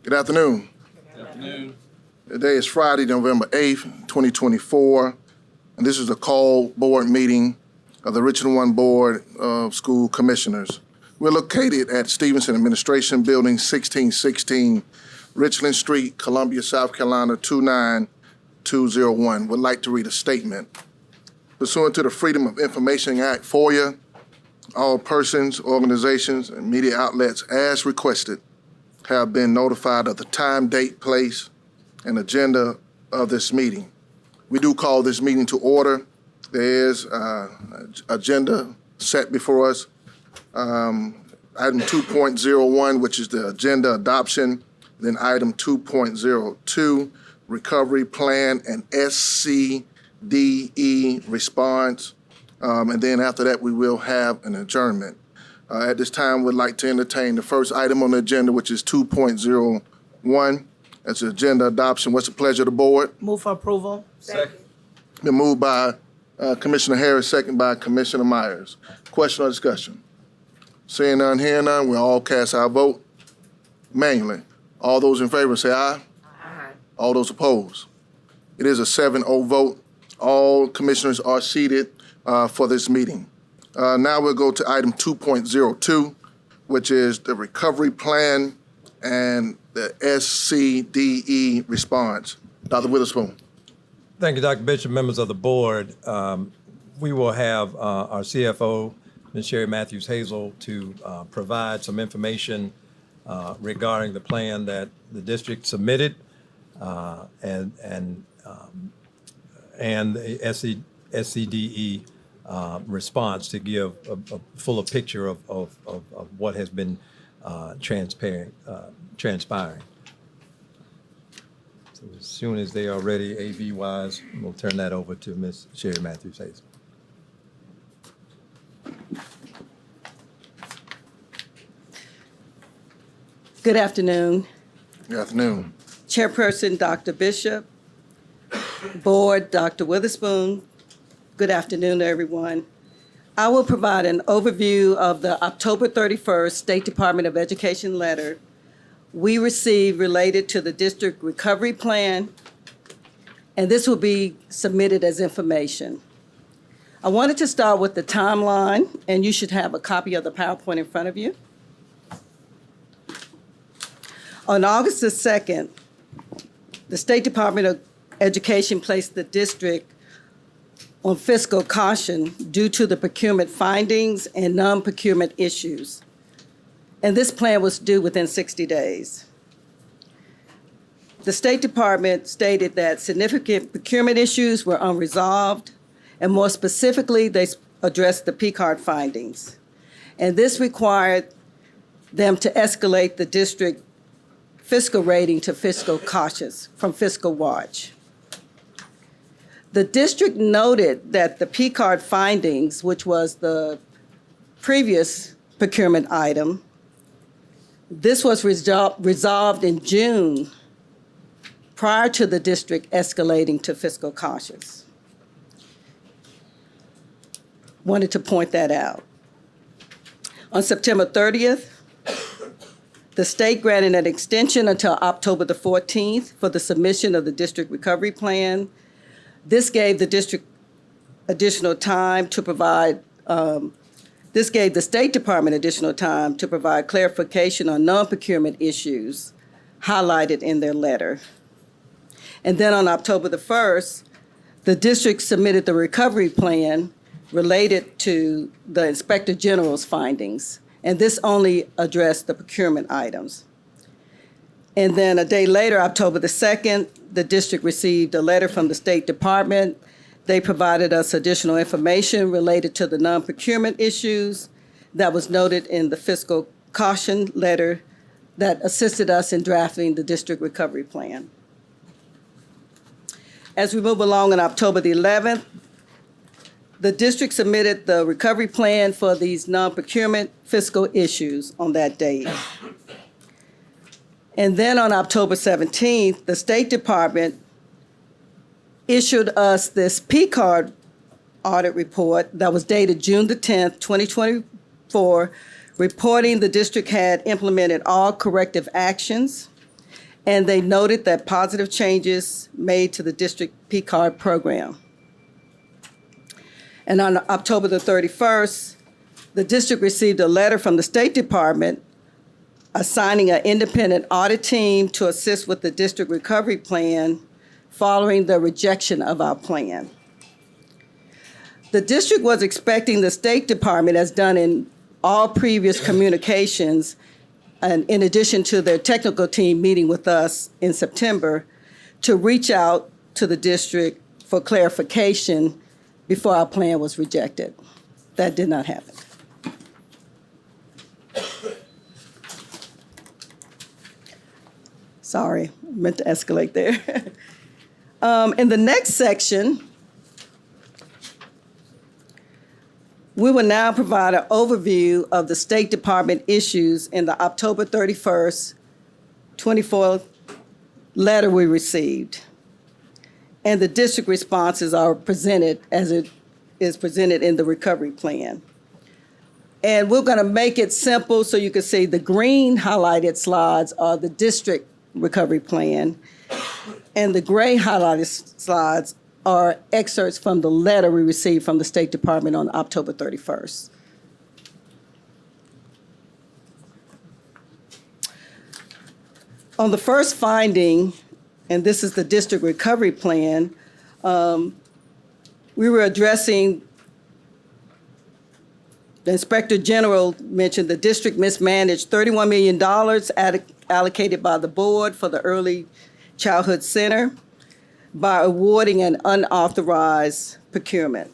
Good afternoon. Good afternoon. Today is Friday, November 8th, 2024, and this is a call board meeting of the Richland 1 Board of School Commissioners. We're located at Stevenson Administration Building, 1616 Richland Street, Columbia, South Carolina, 29201. Would like to read a statement. Pursuant to the Freedom of Information Act, FOIA, all persons, organizations, and media outlets as requested have been notified of the time, date, place, and agenda of this meeting. We do call this meeting to order. There is an agenda set before us. Item 2.01, which is the agenda adoption, then item 2.02, recovery plan and SCDE response, and then after that we will have an adjournment. At this time, we'd like to entertain the first item on the agenda, which is 2.01. That's agenda adoption. What's the pleasure of the board? Move for approval. Second. Been moved by Commissioner Harris, second by Commissioner Myers. Question or discussion? Seeing none, hearing none, we'll all cast our vote manually. All those in favor say aye. Aye. All those opposed. It is a 7-0 vote. All commissioners are seated for this meeting. Now we'll go to item 2.02, which is the recovery plan and the SCDE response. Dr. Witherspoon. Thank you, Dr. Bishop, members of the board. We will have our CFO, Ms. Sherry Matthews Hazel, to provide some information regarding the plan that the district submitted and the SCDE response to give a fuller picture of what has been transpiring. So as soon as they are ready, AV-wise, we'll turn that over to Ms. Sherry Matthews Hazel. Good afternoon. Good afternoon. Chairperson, Dr. Bishop, Board, Dr. Witherspoon. Good afternoon, everyone. I will provide an overview of the October 31st State Department of Education letter we received related to the district recovery plan, and this will be submitted as information. I wanted to start with the timeline, and you should have a copy of the PowerPoint in front of you. On August the 2nd, the State Department of Education placed the district on fiscal caution due to the procurement findings and non-procurement issues. And this plan was due within 60 days. The State Department stated that significant procurement issues were unresolved, and more specifically, they addressed the P-card findings. And this required them to escalate the district fiscal rating to fiscal cautious from fiscal watch. The district noted that the P-card findings, which was the previous procurement item, this was resolved in June prior to the district escalating to fiscal cautious. Wanted to point that out. On September 30th, the state granted an extension until October the 14th for the submission of the district recovery plan. This gave the district additional time to provide, this gave the State Department additional time to provide clarification on non-procurement issues highlighted in their letter. And then on October the 1st, the district submitted the recovery plan related to the Inspector General's findings, and this only addressed the procurement items. And then a day later, October the 2nd, the district received a letter from the State Department. They provided us additional information related to the non-procurement issues that was noted in the fiscal caution letter that assisted us in drafting the district recovery plan. As we move along on October the 11th, the district submitted the recovery plan for these non-procurement fiscal issues on that date. And then on October 17th, the State Department issued us this P-card audit report that was dated June the 10th, 2024, reporting the district had implemented all corrective actions and they noted that positive changes made to the district P-card program. And on October the 31st, the district received a letter from the State Department assigning an independent audit team to assist with the district recovery plan following the rejection of our plan. The district was expecting the State Department, as done in all previous communications, and in addition to their technical team meeting with us in September, to reach out to the district for clarification before our plan was rejected. That did not happen. Sorry, I meant to escalate there. In the next section, we will now provide an overview of the State Department issues in the October 31st, 24 letter we received. And the district responses are presented as it is presented in the recovery plan. And we're going to make it simple so you can see the green highlighted slides are the district recovery plan, and the gray highlighted slides are excerpts from the letter we received from the State Department on October 31st. On the first finding, and this is the district recovery plan, we were addressing, the Inspector General mentioned the district mismanaged $31 million allocated by the board for the Early Childhood Center by awarding an unauthorized procurement.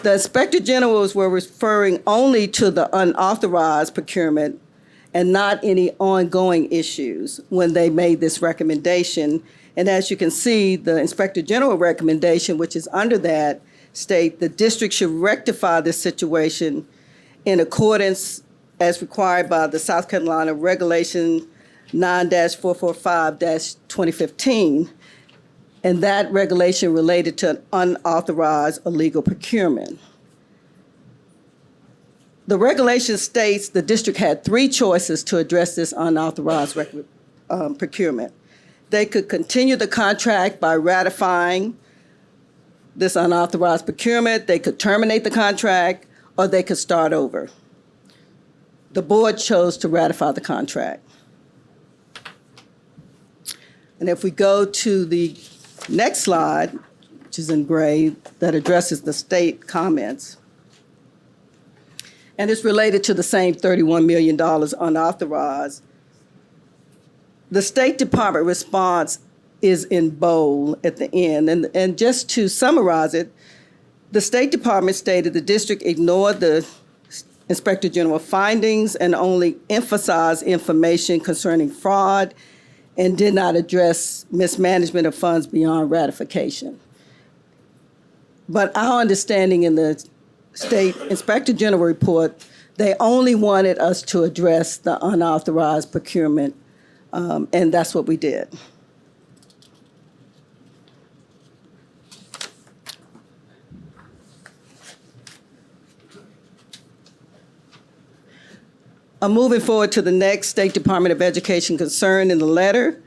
The Inspector Generals were referring only to the unauthorized procurement and not any ongoing issues when they made this recommendation. And as you can see, the Inspector General recommendation, which is under that, state the district should rectify this situation in accordance as required by the South Carolina Regulation 9-445-2015. And that regulation related to unauthorized illegal procurement. The regulation states the district had three choices to address this unauthorized procurement. They could continue the contract by ratifying this unauthorized procurement, they could terminate the contract, or they could start over. The board chose to ratify the contract. And if we go to the next slide, which is in gray, that addresses the state comments, and it's related to the same $31 million unauthorized. The State Department response is in bold at the end. And just to summarize it, the State Department stated the district ignored the Inspector General findings and only emphasized information concerning fraud and did not address mismanagement of funds beyond ratification. But our understanding in the State Inspector General report, they only wanted us to address the unauthorized procurement, and that's what we did. Moving forward to the next State Department of Education concern in the letter,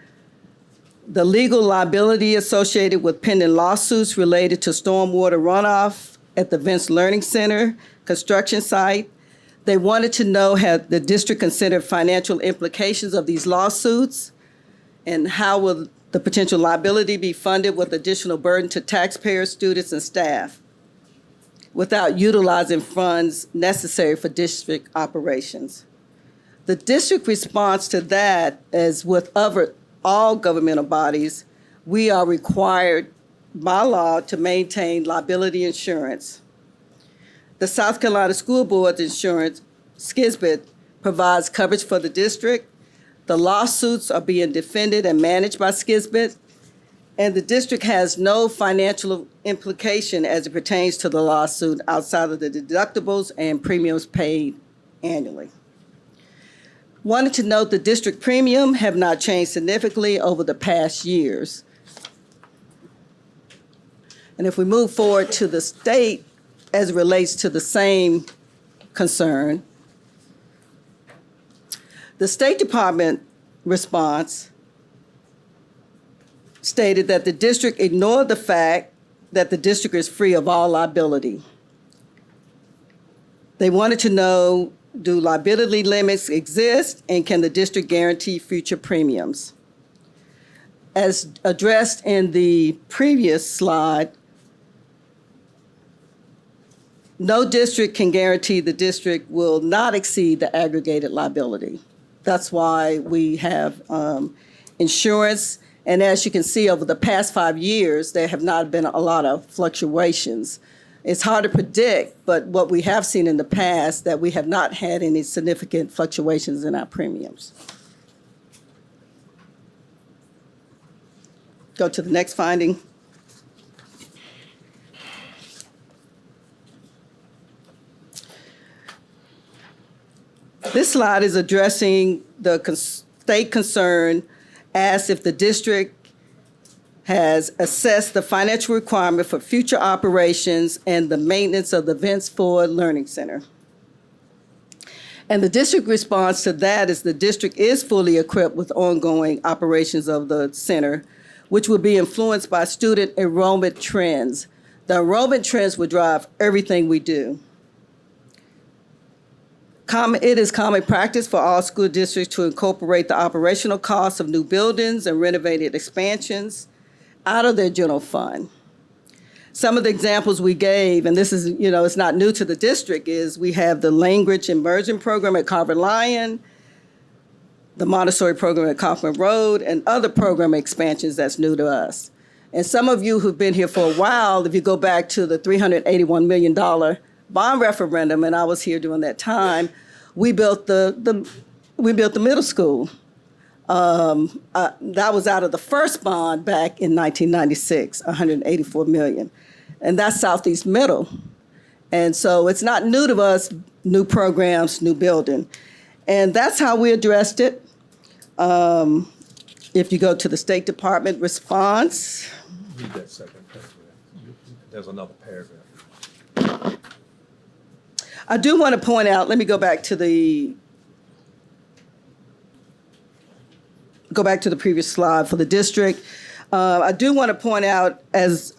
the legal liability associated with pending lawsuits related to stormwater runoff at the Vince Learning Center construction site. They wanted to know had the district considered financial implications of these lawsuits and how will the potential liability be funded with additional burden to taxpayers, students, and staff without utilizing funds necessary for district operations. The district response to that, as with all governmental bodies, we are required by law to maintain liability insurance. The South Carolina School Board's insurance, SCISBIT, provides coverage for the district. The lawsuits are being defended and managed by SCISBIT, and the district has no financial implication as it pertains to the lawsuit outside of the deductibles and premiums paid annually. Wanted to note the district premium have not changed significantly over the past years. And if we move forward to the state as it relates to the same concern, the State Department response stated that the district ignored the fact that the district is free of all liability. They wanted to know, do liability limits exist, and can the district guarantee future premiums? As addressed in the previous slide, no district can guarantee the district will not exceed the aggregated liability. That's why we have insurance. And as you can see, over the past 5 years, there have not been a lot of fluctuations. It's hard to predict, but what we have seen in the past, that we have not had any significant fluctuations in our premiums. Go to the next finding. This slide is addressing the state concern, asked if the district has assessed the financial requirement for future operations and the maintenance of the Vince Ford Learning Center. And the district response to that is the district is fully equipped with ongoing operations of the center, which will be influenced by student enrollment trends. The enrollment trends will drive everything we do. It is common practice for all school districts to incorporate the operational costs of new buildings and renovated expansions out of their general fund. Some of the examples we gave, and this is, it's not new to the district, is we have the language immersion program at Carver Lion, the Montessori program at Kaufman Road, and other program expansions that's new to us. And some of you who've been here for a while, if you go back to the $381 million bond referendum, and I was here during that time, we built the middle school. That was out of the first bond back in 1996, $184 million. And that's Southeast Middle. And so it's not new to us, new programs, new building. And that's how we addressed it. If you go to the State Department response. Read that second paragraph. There's another paragraph. I do want to point out, let me go back to the previous slide for the district. I do want to point out, as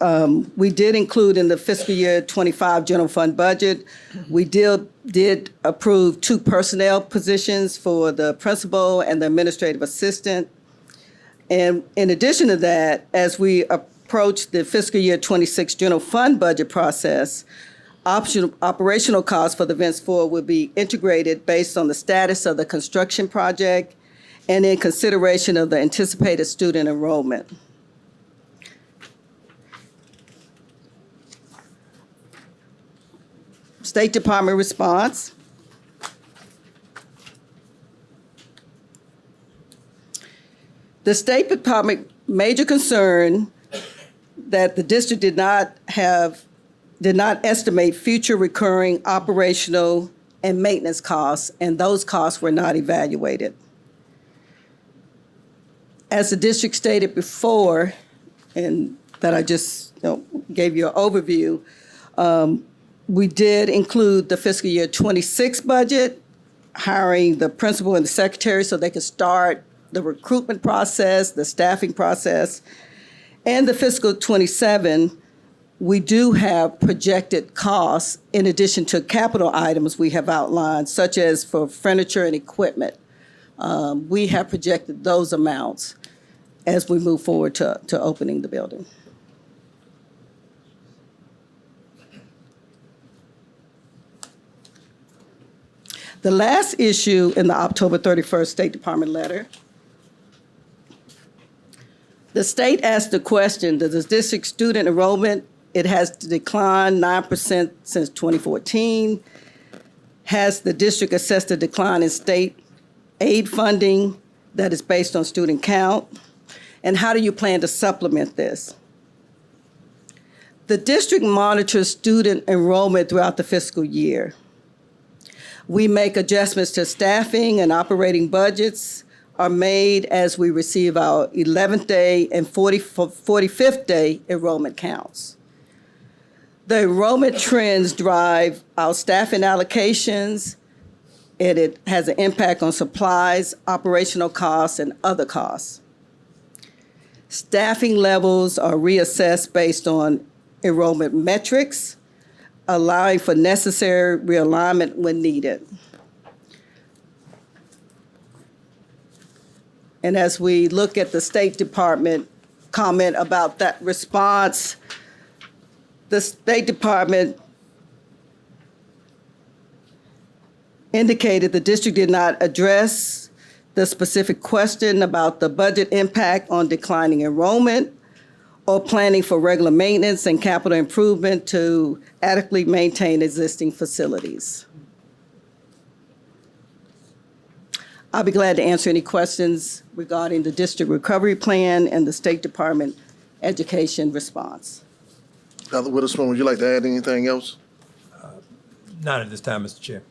we did include in the fiscal year 25 general fund budget, we did approve 2 personnel positions for the principal and the administrative assistant. And in addition to that, as we approach the fiscal year 26 general fund budget process, operational costs for the Vince Ford will be integrated based on the status of the construction project and in consideration of the anticipated student enrollment. State Department response. The State Department major concern that the district did not estimate future recurring operational and maintenance costs, and those costs were not evaluated. As the district stated before, and that I just gave you an overview, we did include the fiscal year 26 budget, hiring the principal and the secretary so they could start the recruitment process, the staffing process, and the fiscal 27. We do have projected costs in addition to capital items we have outlined, such as for furniture and equipment. We have projected those amounts as we move forward to opening the building. The last issue in the October 31st State Department letter, the state asked the question, does the district student enrollment, it has declined 9% since 2014. Has the district assessed a decline in state aid funding that is based on student count? And how do you plan to supplement this? The district monitors student enrollment throughout the fiscal year. We make adjustments to staffing and operating budgets are made as we receive our 11th day and 45th day enrollment counts. The enrollment trends drive our staffing allocations It has an impact on supplies, operational costs, and other costs. Staffing levels are reassessed based on enrollment metrics, allowing for necessary realignment when needed. And as we look at the State Department comment about that response, the State Department indicated the district did not address the specific question about the budget impact on declining enrollment or planning for regular maintenance and capital improvement to adequately maintain existing facilities. I'll be glad to answer any questions regarding the district recovery plan and the State Department education response. Dr. Witherspoon, would you like to add anything else? Not at this time, Mr. Chair.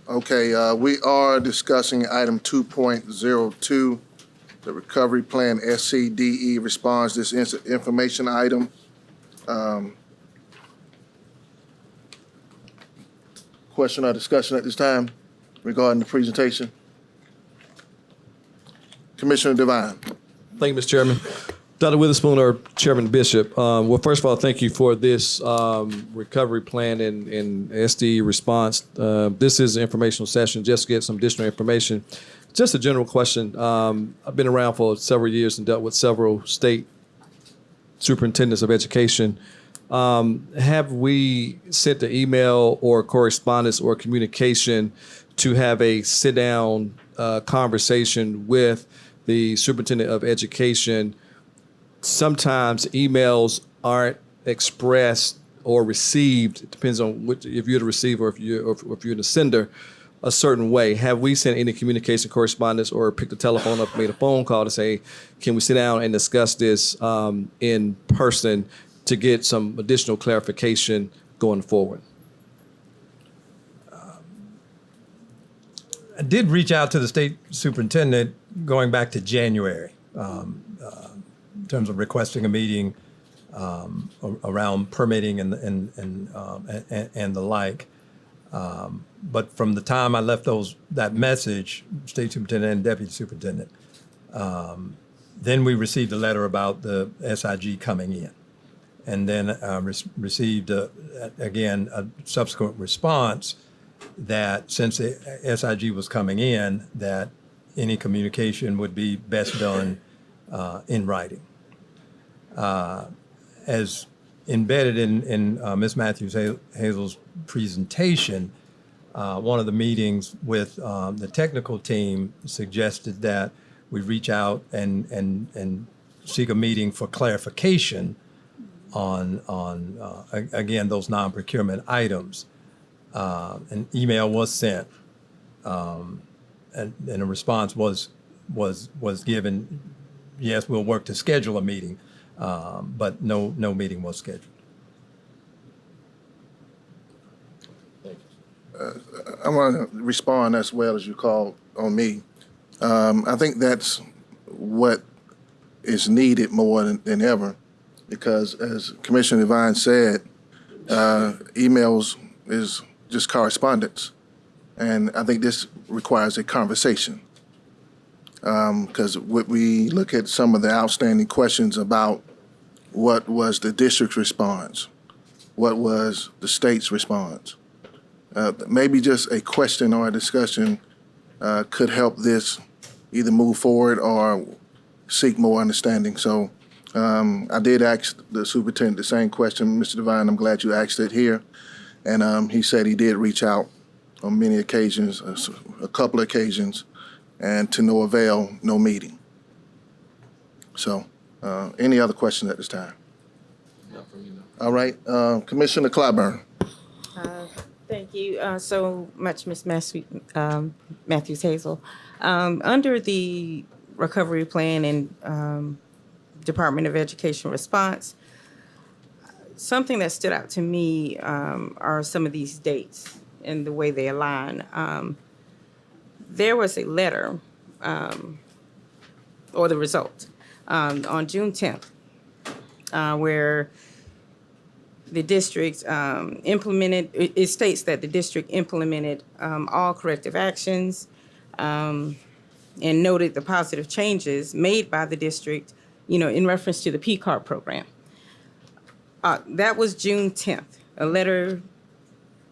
Okay, we are discussing item 2.02, the recovery plan SCDE response, this information item. Question or discussion at this time regarding the presentation? Commissioner Devine. Thank you, Mr. Chairman. Dr. Witherspoon or Chairman Bishop, well, first of all, thank you for this recovery plan and SDE response. This is an informational session just to get some additional information. Just a general question. I've been around for several years and dealt with several state superintendents of education. Have we sent an email or correspondence or communication to have a sit-down conversation with the superintendent of education? Sometimes emails aren't expressed or received. It depends on if you're the receiver or if you're the sender, a certain way. Have we sent any communication correspondence or picked the telephone up, made a phone call to say, can we sit down and discuss this in person to get some additional clarification going forward? I did reach out to the state superintendent going back to January in terms of requesting a meeting around permitting and the like. But from the time I left that message, state superintendent and deputy superintendent, then we received a letter about the SIG coming in. And then received, again, a subsequent response that since the SIG was coming in, that any communication would be best done in writing. As embedded in Ms. Matthews-Hazel's presentation, one of the meetings with the technical team suggested that we reach out and seek a meeting for clarification on again, those non-procurement items. An email was sent, and a response was given. Yes, we'll work to schedule a meeting, but no meeting was scheduled. I want to respond as well as you called on me. I think that's what is needed more than ever, because as Commissioner Devine said, emails is just correspondence. And I think this requires a conversation. Because we look at some of the outstanding questions about what was the district's response, what was the state's response. Maybe just a question or a discussion could help this either move forward or seek more understanding. So I did ask the superintendent the same question. Mr. Devine, I'm glad you asked it here. And he said he did reach out on many occasions, a couple of occasions, and to no avail, no meeting. So any other questions at this time? Not from you, no. All right, Commissioner Clyburn. Thank you so much, Ms. Matthews-Hazel. Under the recovery plan and Department of Education response, something that stood out to me are some of these dates and the way they align. There was a letter, or the result, on June 10th, where the district implemented, it states that the district implemented all corrective actions and noted the positive changes made by the district, in reference to the P-CARD program. That was June 10th, a letter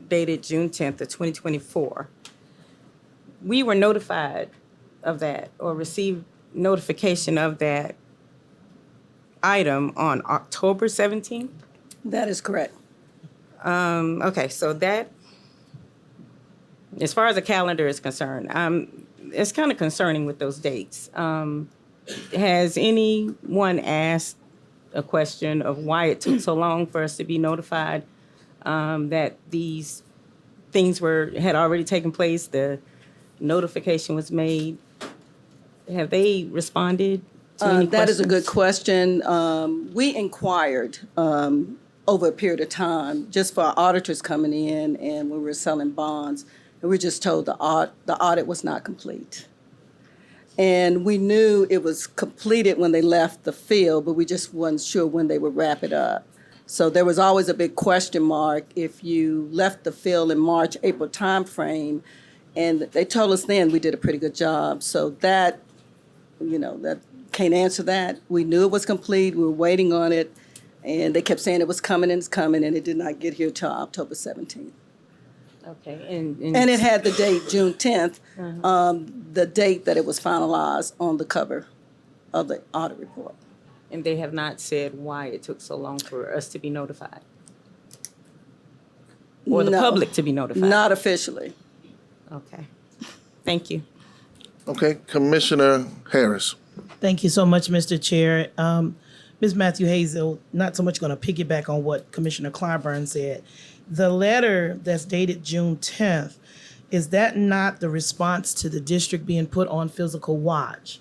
dated June 10th of 2024. We were notified of that or received notification of that item on October 17th. That is correct. Okay, so that, as far as the calendar is concerned, it's kind of concerning with those dates. Has anyone asked a question of why it took so long for us to be notified that these things had already taken place? The notification was made. Have they responded to any That is a questions? good question. We inquired over a period of time just for our auditors coming in, and we were selling bonds, and we were just told the audit was not complete. And we knew it was completed when they left the field, but we just wasn't sure when they would wrap it up. So there was always a big question mark if you left the field in March, April timeframe, and they told us then we did a pretty good job. So that, that can't answer that. We knew it was complete. We were waiting on it, and they kept saying it was coming and it's coming, and it did not get here till October 17th. Okay, And it had the date, June 10th, the date that it was finalized on the cover of the audit report. and they have not said why it took so long for us to be notified? Or the No. public to be notified? Not officially. Okay, thank you. Okay, Commissioner Harris. Thank you so much, Mr. Chair. Ms. Matthew Hazel, not so much going to piggyback on what Commissioner Clyburn said. The letter that's dated June 10th, is that not the response to the district being put on physical watch?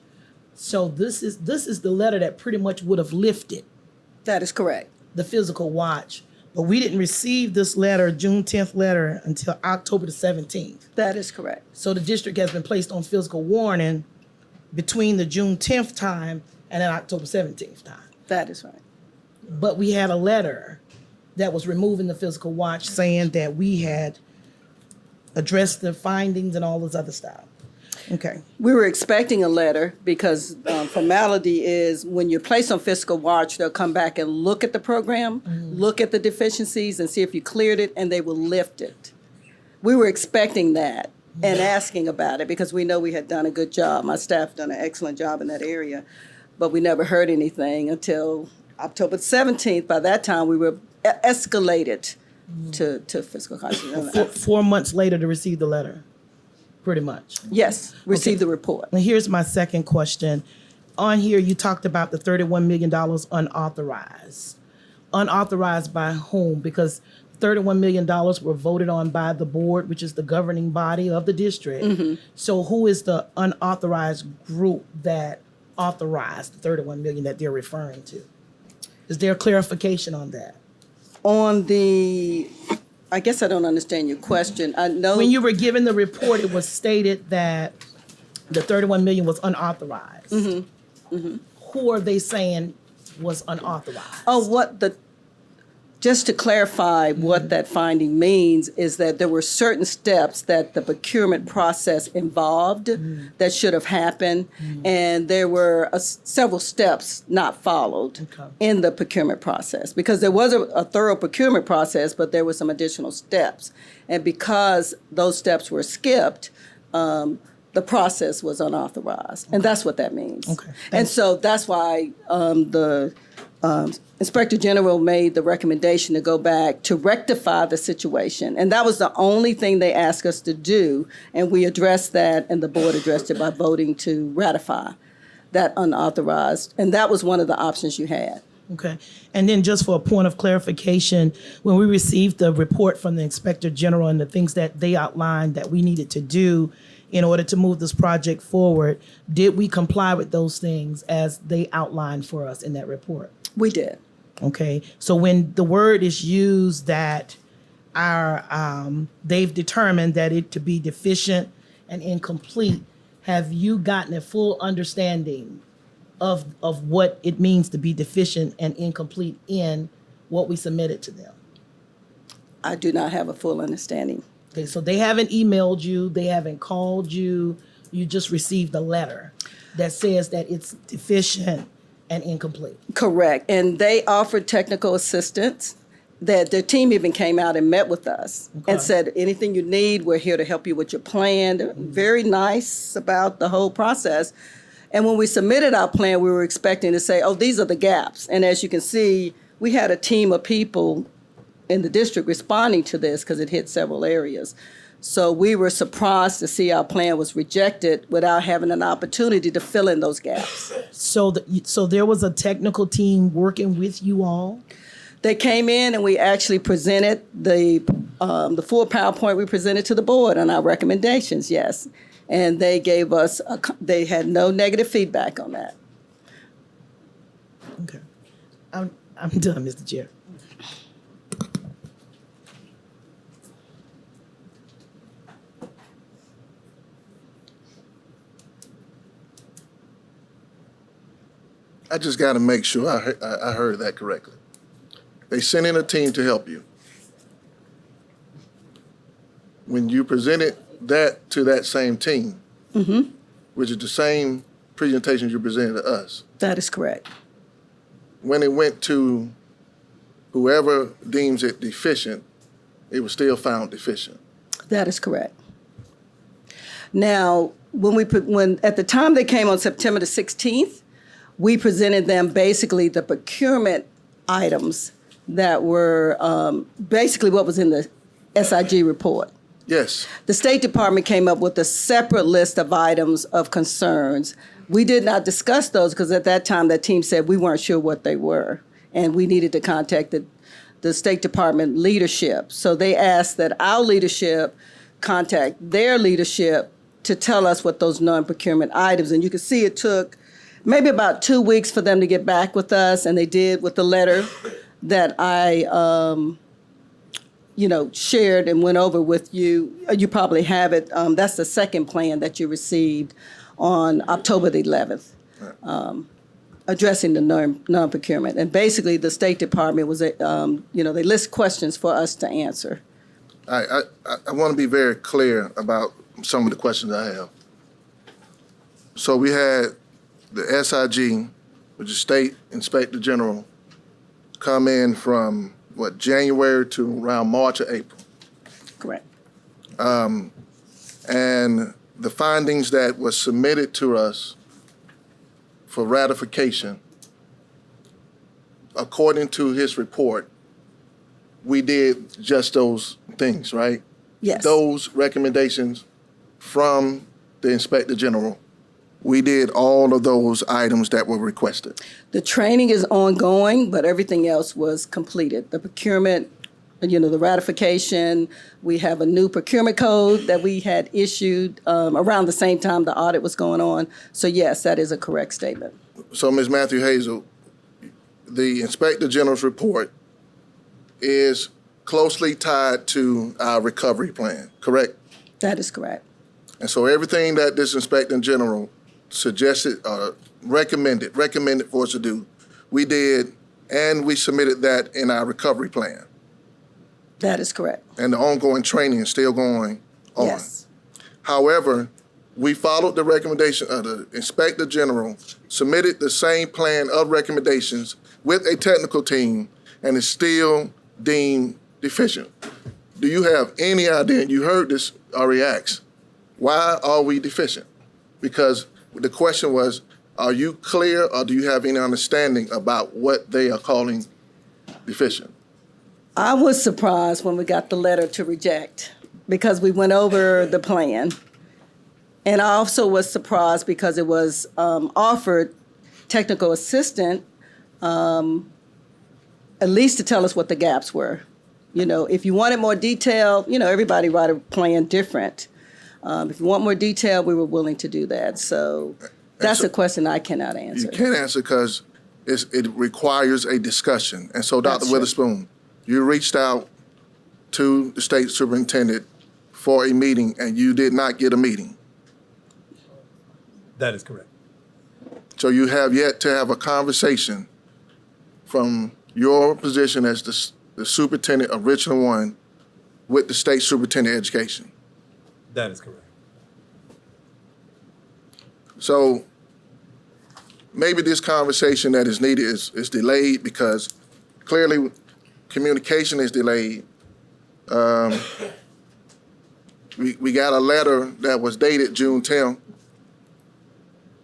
So this is the letter that pretty much would have lifted That is correct. the physical watch. But we didn't receive this letter, June 10th letter, until October the 17th. That is correct. So the district has been placed on physical warning between the June 10th time and then October 17th time. That is right. But we had a letter that was removing the physical watch saying that we had addressed the findings and all this other stuff. Okay. We were expecting a letter because formality is when you're placed on fiscal watch, they'll come back and look at the program, look at the deficiencies and see if you cleared it, and they will lift it. We were expecting that and asking about it because we know we had done a good job. My staff done an excellent job in that area, but we never heard anything until October 17th. By that time, we were escalated to fiscal consequences. 4 months later to receive the letter, pretty much. Yes, received the report. Now here's my second question. On here, you talked about the $31 million unauthorized. Unauthorized by whom? Because $31 million were voted on by the board, which is the governing body of the district. So who is the unauthorized group that authorized the $31 million that they're referring to? Is there a clarification on that? On the, I guess I don't understand your question. I know. When you were given the report, it was stated that the 31 million was unauthorized. Who are they saying was unauthorized? Oh, just to clarify what that finding means is that there were certain steps that the procurement process involved that should have happened, and there were several steps not followed in the procurement process because there was a thorough procurement process, but there were some additional steps. And because those steps were skipped, the process was unauthorized, and that's what that means. Okay. And so that's why the Inspector General made the recommendation to go back to rectify the situation. And that was the only thing they asked us to do. And we addressed that, and the board addressed it by voting to ratify that unauthorized. And that was one of the options you had. Okay. And then just for a point of clarification, when we received the report from the Inspector General and the things that they outlined that we needed to do in order to move this project forward, did we comply with those things as they outlined for us in that report? We did. Okay. So when the word is used that they've determined that it to be deficient and incomplete, have you gotten a full understanding of what it means to be deficient and incomplete in what we submitted to them? I do not have a full understanding. Okay, so they haven't emailed you, they haven't called you, you just received a letter that says that it's deficient and incomplete. Correct. And they offered technical assistance, that their team even came out and met with us Okay. and said, anything you need, we're here to help you with your plan. They're very nice about the whole process. And when we submitted our plan, we were expecting to say, oh, these are the gaps. And as you can see, we had a team of people in the district responding to this because it hit several areas. So we were surprised to see our plan was rejected without having an opportunity to fill in those gaps. So, so there was a technical team working with you all? They came in and we actually presented the full PowerPoint we presented to the board on our recommendations, yes. And they gave us, they had no negative feedback on that. Okay. I'm done, Mr. Chair. I just got to make sure I heard that correctly. They sent in a team to help you. When you presented that to that same team, which is the same presentation you presented to us, That is correct. when it went to whoever deems it deficient, it was still found deficient. That is correct. Now, when at the time they came on September the 16th, we presented them basically the procurement items that were basically what was in the SIG report. Yes, The State Department came up with a separate list of items of concerns. We did not discuss those because at that time that team said we weren't sure what they were, and we needed to contact the State Department leadership. So they asked that our leadership contact their leadership to tell us what those non-procurement items. And you can see it took maybe about 2 weeks for them to get back with us, and they did with the letter that I shared and went over with you. You probably have it. That's the second plan that you received on October the 11th, addressing the non-procurement. And basically, the State Department was, they list questions for us to answer. I want to be very clear about some of the questions I have. So we had the SIG, which is State Inspector General, come in from, January to around March or April. Correct. And the findings that were submitted to us for ratification, according to his report, we did just those things, right? Yes. Those recommendations from the Inspector General, we did all of those items that were requested. The training is ongoing, but everything else was completed. The procurement, the ratification, we have a new procurement code that we had issued around the same time the audit was going on. So yes, that is a correct statement. So, Ms. Matthew Hazel, the Inspector General's report is closely tied to our recovery plan, correct? That is correct. And so everything that this Inspector General suggested, recommended for us to do, we did, and we submitted that in our recovery plan. That is correct. And the ongoing training is still going on. Yes. However, we followed the recommendation of the Inspector General, submitted the same plan of recommendations with a technical team, and is still deemed deficient. Do you have any idea, you heard this already asked, why are we deficient? Because the question was, are you clear or do you have any understanding about what they are calling deficient? I was surprised when we got the letter to reject because we went over the plan. And I also was surprised because it was offered technical assistant at least to tell us what the gaps were. If you wanted more detail, everybody write a plan different. If you want more detail, we were willing to do that. So that's a question I cannot answer. You can't answer because it requires a discussion. And so, Dr. That's true. Witherspoon, you reached out to the state superintendent for a meeting and you did not get a meeting. That is correct. So you have yet to have a conversation from your position as the superintendent of Richland 1 with the state superintendent of education. That is correct. So maybe this conversation that is needed is delayed because clearly communication is delayed. We got a letter that was dated June 10th.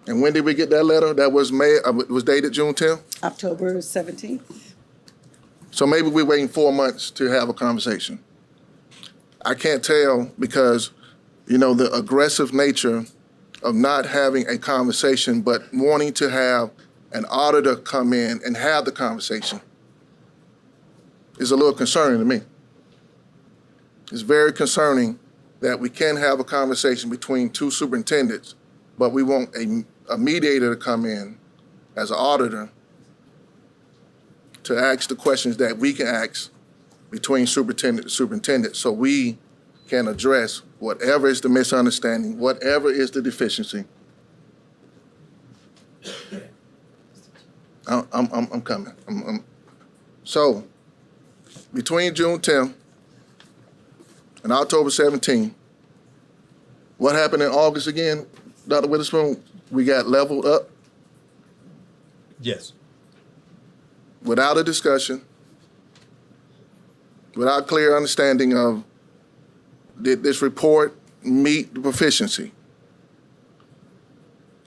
And when did we get that letter? That was was dated June 10th? October 17th. So maybe we're waiting 4 months to have a conversation. I can't tell because, you know, the aggressive nature of not having a conversation, but wanting to have an auditor come in and have the conversation is a little concerning to me. It's very concerning that we can have a conversation between two superintendents, but we want a mediator to come in as an auditor to ask the questions that we can ask between superintendent to superintendent so we can address whatever is the misunderstanding, whatever is the deficiency. I'm coming. So between June 10th and October 17th, what happened in August again, Dr. Witherspoon? We got leveled up Yes. without a discussion, without clear understanding of did this report meet the proficiency?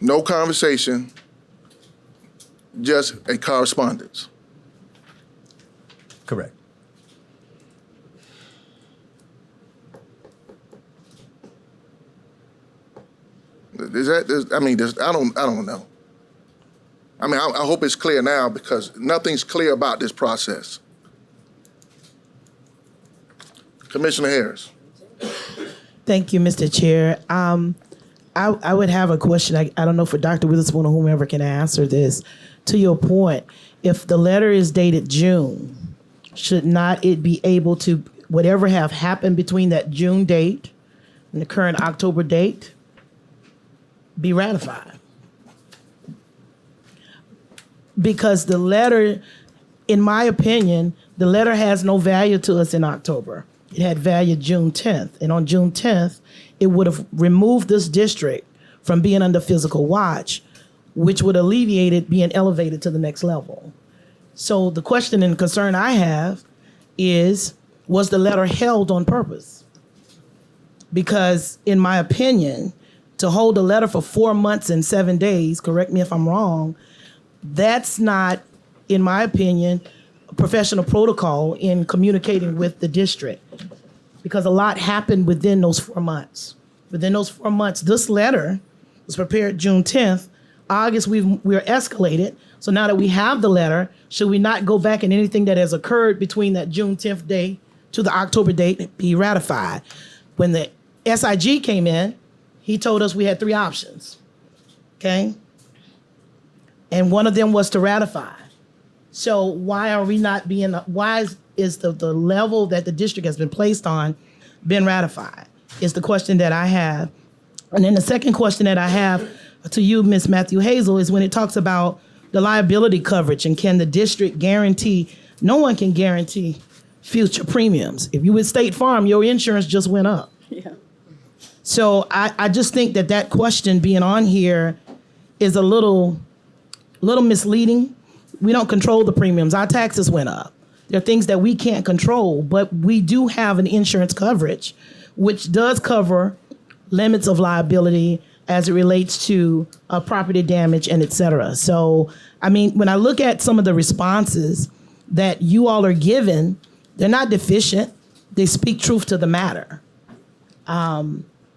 No conversation, just a correspondence. Correct. I don't know. I mean, I hope it's clear now because nothing's clear about this process. Commissioner Harris. Thank you, Mr. Chair. I would have a question. I don't know for Dr. Witherspoon or whomever can answer this. To your point, if the letter is dated June, should not it be able to, whatever have happened between that June date and the current October date, be ratified? Because the letter, in my opinion, the letter has no value to us in October. It had value June 10th. And on June 10th, it would have removed this district from being under physical watch, which would alleviate it being elevated to the next level. So the question and concern I have is, was the letter held on purpose? Because in my opinion, to hold a letter for 4 months and 7 days, correct me if I'm wrong, that's not, in my opinion, professional protocol in communicating with the district, because a lot happened within those 4 months. Within those 4 months, this letter was prepared June 10th. August, we're escalated. So now that we have the letter, should we not go back and anything that has occurred between that June 10th day to the October date be ratified? When the SIG came in, he told us we had 3 options, okay? And one of them was to ratify. So why are we not being, why is the level that the district has been placed on been ratified is the question that I have. And then the second question that I have to you, Ms. Matthew Hazel, is when it talks about the liability coverage and can the district guarantee, no one can guarantee future premiums. If you with State Farm, your insurance just went up. Yeah. So I just think that question being on here is a little misleading. We don't control the premiums. Our taxes went up. There are things that we can't control, but we do have an insurance coverage, which does cover limits of liability as it relates to property damage and et cetera. So, I mean, when I look at some of the responses that you all are given, they're not deficient. They speak truth to the matter.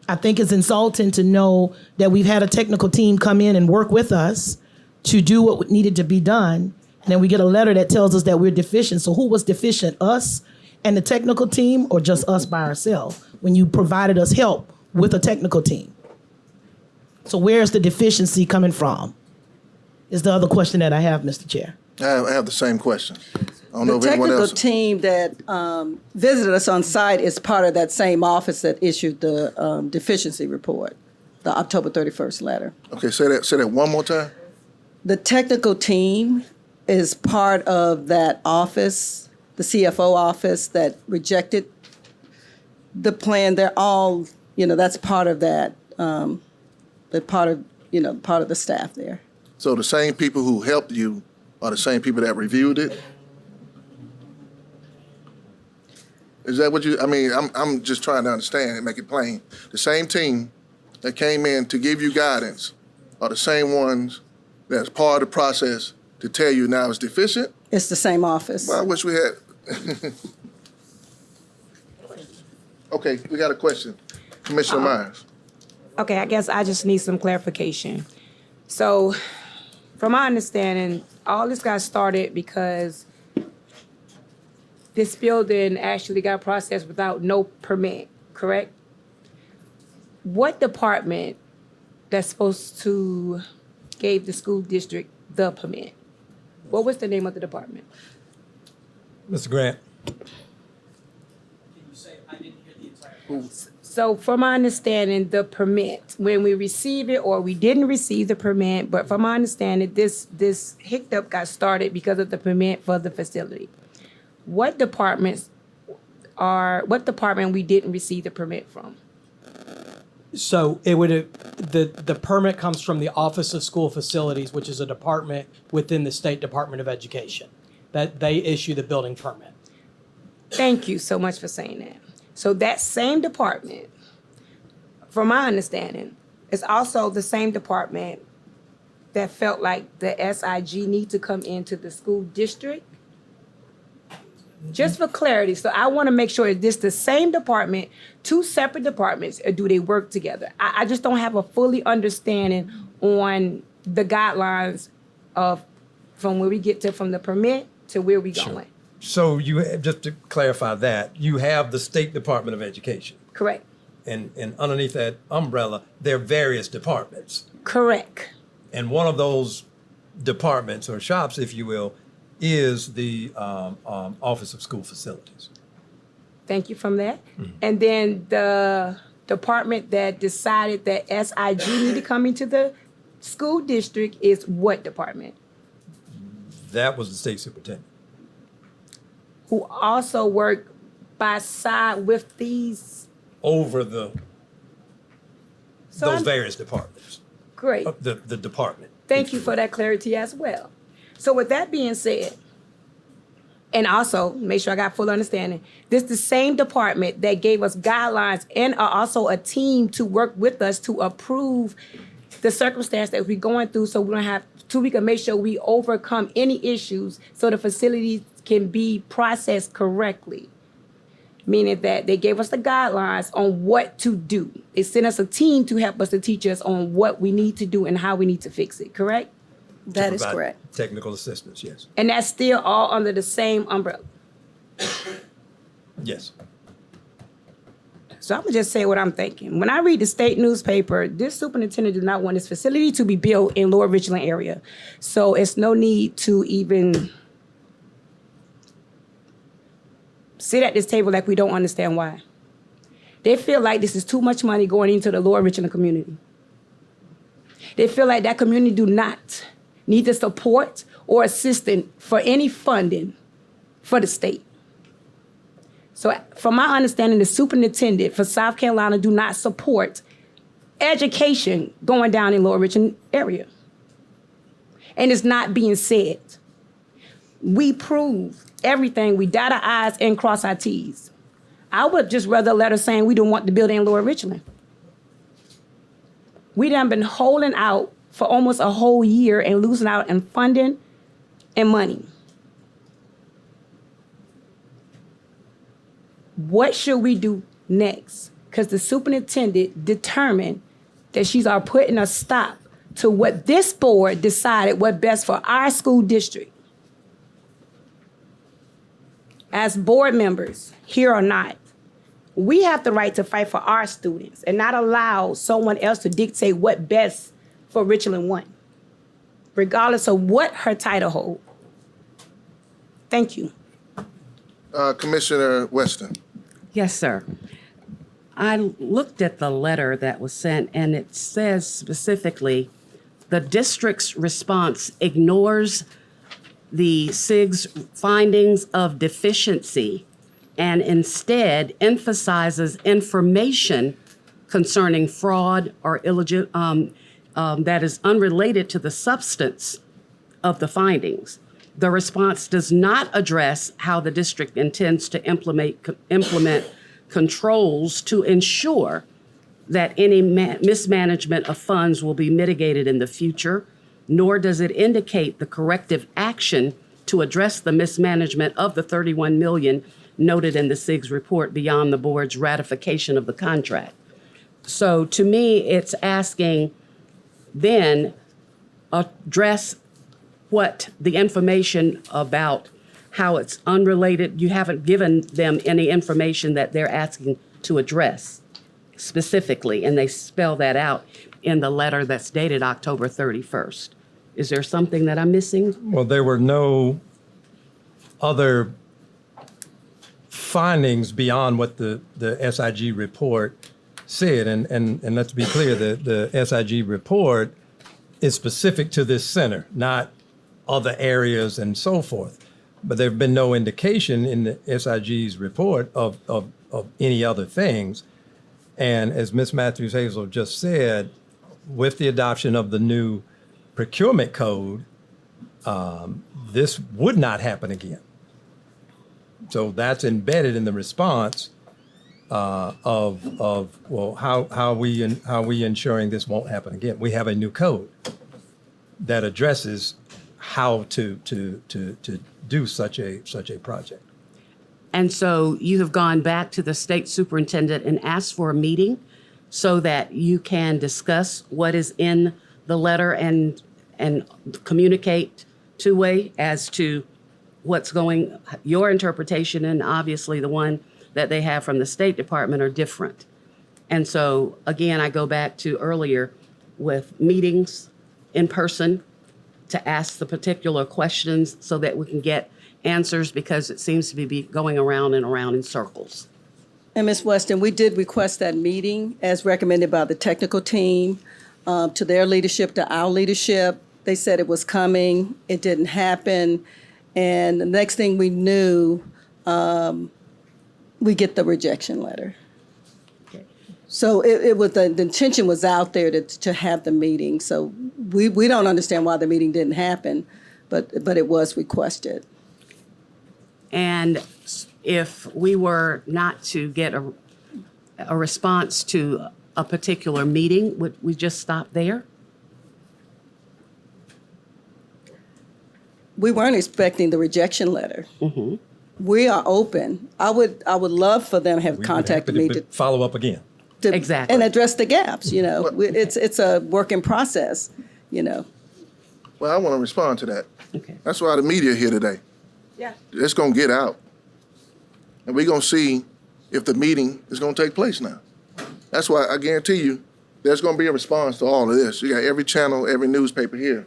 I think it's insulting to know that we've had a technical team come in and work with us to do what needed to be done, and then we get a letter that tells us that we're deficient. So who was deficient, us and the technical team, or just us by ourselves when you provided us help with a technical team? So where's the deficiency coming from is the other question that I have, Mr. Chair. I have the same question. I don't know The if anyone technical else. team that visited us on site is part of that same office that issued the deficiency report, the October 31st letter. Okay, say that one more time. The technical team is part of that office, the CFO office that rejected the plan, they're all, that's part of that. They're part of the staff there. So the same people who helped you are the same people that reviewed it? Is that what I'm just trying to understand and make it plain. The same team that came in to give you guidance are the same ones that's part of the process to tell you now it's deficient? It's the same office. Well, I wish we had. Okay, we got a question. Commissioner Myers. Okay, I guess I just need some clarification. So, from my understanding, all this got started because this building actually got processed without no permit, correct? What department that's supposed to gave the school district the permit? What was the name of the department? Mr. Grant? So from my understanding, the permit, when we receive it or we didn't receive the permit, but from my understanding, this hiccup got started because of the permit for the facility. What department we didn't receive the permit from? So it would the permit comes from the Office of School Facilities, which is a department within the State Department of Education, that they issue the building permit. Thank you so much for saying that. So that same department, from my understanding, is also the same department that felt like the SIG need to come into the school district. Just for clarity, so I want to make sure, is this the same department, two separate departments, or do they work together? I just don't have a fully understanding on the guidelines of from where we get to, from the permit to where we going. So just to clarify that, you have the State Department of Education. Correct. And underneath that umbrella, there are various departments. Correct. And one of those departments or shops, if you will, is the Office of School Facilities. Thank you from that. And then the department that decided that SIG need to come into the school district is what department? That was the state superintendent. Who also work by side with these. Over So those I'm- various departments. Great. The department. Thank you for that clarity as well. So with that being said, and also make sure I got full understanding, this the same department that gave us guidelines and are also a team to work with us to approve the circumstance that we're going through, so we can make sure we overcome any issues so the facilities can be processed correctly. Meaning that they gave us the guidelines on what to do. They sent us a team to help us to teach us on what we need to do and how we need to fix it, correct? That is Provide correct. Technical assistance, yes. And that's still all under the same umbrella. Yes. So I'm gonna just say what I'm thinking. When I read the state newspaper, this superintendent did not want this facility to be built in Lower Richland area. So it's no need to even sit at this table like we don't understand why. They feel like this is too much money going into the Lower Richland community. They feel like that community do not need the support or assistance for any funding for the state. So from my understanding, the superintendent for South Carolina do not support education going down in Lower Richland area. And it's not being said. We prove everything. We dot our I's and cross our T's. I would just rather a letter saying we don't want the building in Lower Richland. We done been holding out for almost a whole year and losing out in funding and money. What should we do next? Because the superintendent determined that she's putting a stop to what this board decided what best for our school district. As board members, here or not, we have the right to fight for our students and not allow someone else to dictate what best for Richland 1, regardless of what her title holds. Thank you. Commissioner Weston. Yes, sir. I looked at the letter that was sent, and it says specifically, the district's response ignores the SIG's findings of deficiency and instead emphasizes information concerning fraud or that is unrelated to the substance of the findings. The response does not address how the district intends to implement controls to ensure that any mismanagement of funds will be mitigated in the future, nor does it indicate the corrective action to address the mismanagement of the $31 million noted in the SIG's report beyond the board's ratification of the contract. So to me, it's asking then address what the information about how it's unrelated. You haven't given them any information that they're asking to address specifically, and they spell that out in the letter that's dated October 31st. Is there something that I'm missing? Well, there were no other findings beyond what the SIG report said. And let's be clear, the SIG report is specific to this center, not other areas and so forth. But there have been no indication in the SIG's report of any other things. And as Ms. Matthews Hazel just said, with the adoption of the new procurement code, this would not happen again. So that's embedded in the response of well, how are we ensuring this won't happen again? We have a new code that addresses how to do such a project. And so you have gone back to the state superintendent and asked for a meeting so that you can discuss what is in the letter and communicate two-way as to what's going, your interpretation and obviously the one that they have from the State Department are different. And so, again, I go back to earlier with meetings in person to ask the particular questions so that we can get answers, because it seems to be going around and around in circles. And Ms. Weston, we did request that meeting as recommended by the technical team to their leadership, to our leadership. They said it was coming. It didn't happen. And the next thing we knew, we get the rejection letter. Okay. So it was the intention was out there to have the meeting. So we don't understand why the meeting didn't happen, but it was requested. And if we were not to get a response to a particular meeting, would we just stop there? We weren't expecting the rejection letter. Mm-hmm. We are open. I would love for them to have contacted me to follow up again. Exactly. And address the gaps. You know, it's a work in process. You know. Well, I want to respond to that. Okay. That's why the media here today. Yeah. It's going to get out. And we're going to see if the meeting is going to take place now. That's why I guarantee you there's going to be a response to all of this. You got every channel, every newspaper here.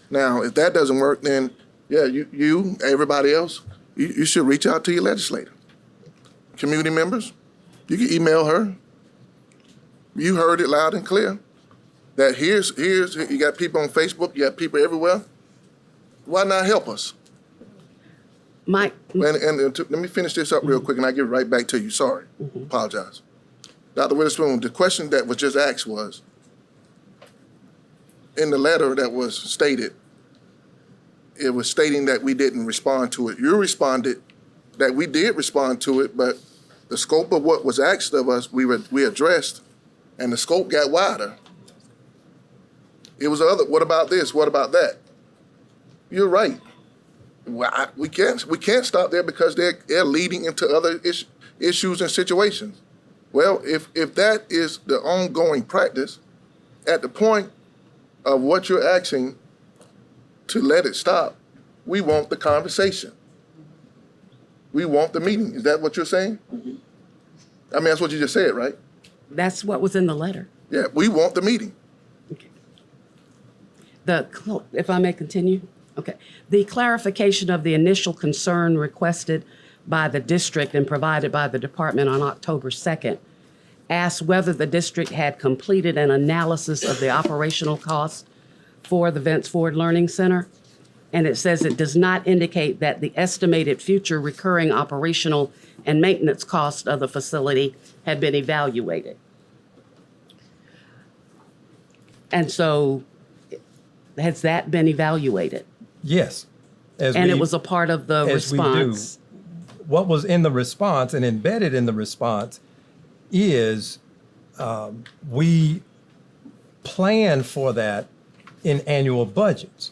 Now, if that doesn't work, then, yeah, you everybody else, you should reach out to your legislator. Community members, you can email her. You heard it loud and clear. That here's you got people on Facebook, you got people everywhere. Why not help us? Mike. Let me finish this up real quick, and I'll give it right back to you. Sorry. Apologize. Dr. Witherspoon, the question that was just asked was, in the letter that was stated, it was stating that we didn't respond to it. You responded that we did respond to it, but the scope of what was asked of us, we addressed, and the scope got wider. It was what about this? What about that? You're right. Well, we can't stop there because they're leading into other issues and situations. Well, if that is the ongoing practice, at the point of what you're asking to let it stop, we want the conversation. We want the meeting. Is that what you're saying? Mm-hmm. I mean, that's what you just said, right? That's what was in the letter. Yeah, we want the meeting. Okay. If I may continue? Okay. The clarification of the initial concern requested by the district and provided by the department on October 2nd asked whether the district had completed an analysis of the operational costs for the Vance Ford Learning Center. And it says it does not indicate that the estimated future recurring operational and maintenance cost of the facility had been evaluated. And so, has that been evaluated? Yes. And it was a part of the response? What was in the response and embedded in the response is we plan for that in annual budgets,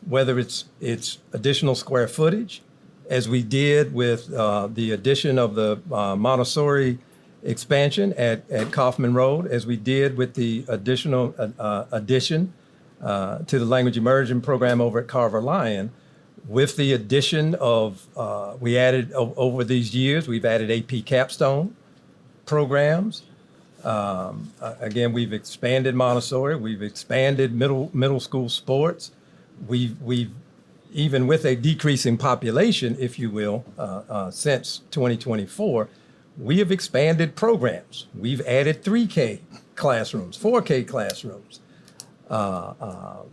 whether it's additional square footage, as we did with the addition of the Montessori expansion at Kaufman Road, as we did with the additional addition to the language immersion program over at Carver Lyon. With the addition of, we added over these years, we've added AP capstone programs. Again, we've expanded Montessori, we've expanded middle school sports. We've even with a decreasing population, if you will, since 2024, we have expanded programs. We've added 3K classrooms, 4K classrooms.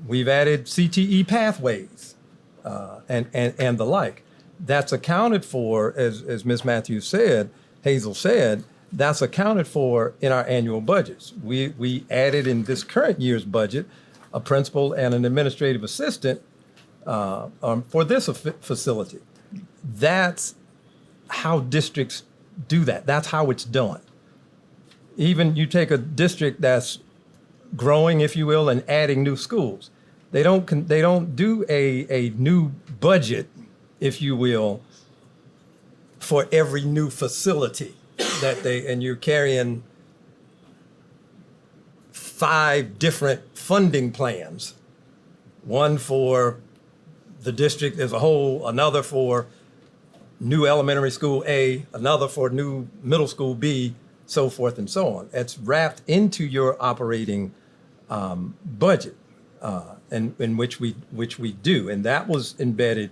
We've added CTE pathways and the like. That's accounted for, as Ms. Matthews said, Hazel said, that's accounted for in our annual budgets. We added in this current year's budget a principal and an administrative assistant for this facility. That's how districts do that. That's how it's done. Even you take a district that's growing, if you will, and adding new schools. They don't do a new budget, if you will, for every new facility and you're carrying 5 different funding plans, one for the district as a whole, another for new elementary school A, another for new middle school B, so forth and so on. It's wrapped into your operating budget, in which we do, and that was embedded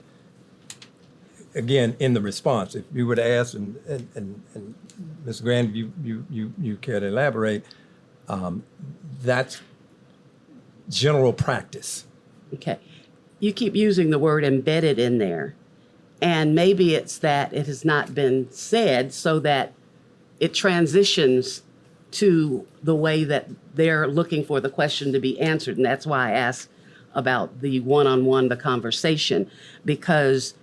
again in the response. If you were to ask, and Ms. Grant, you care to elaborate, that's general practice. Okay. You keep using the word embedded in there, and maybe it's that it has not been said so that it transitions to the way that they're looking for the question to be answered. And that's why I asked about the one-on-one, the conversation, because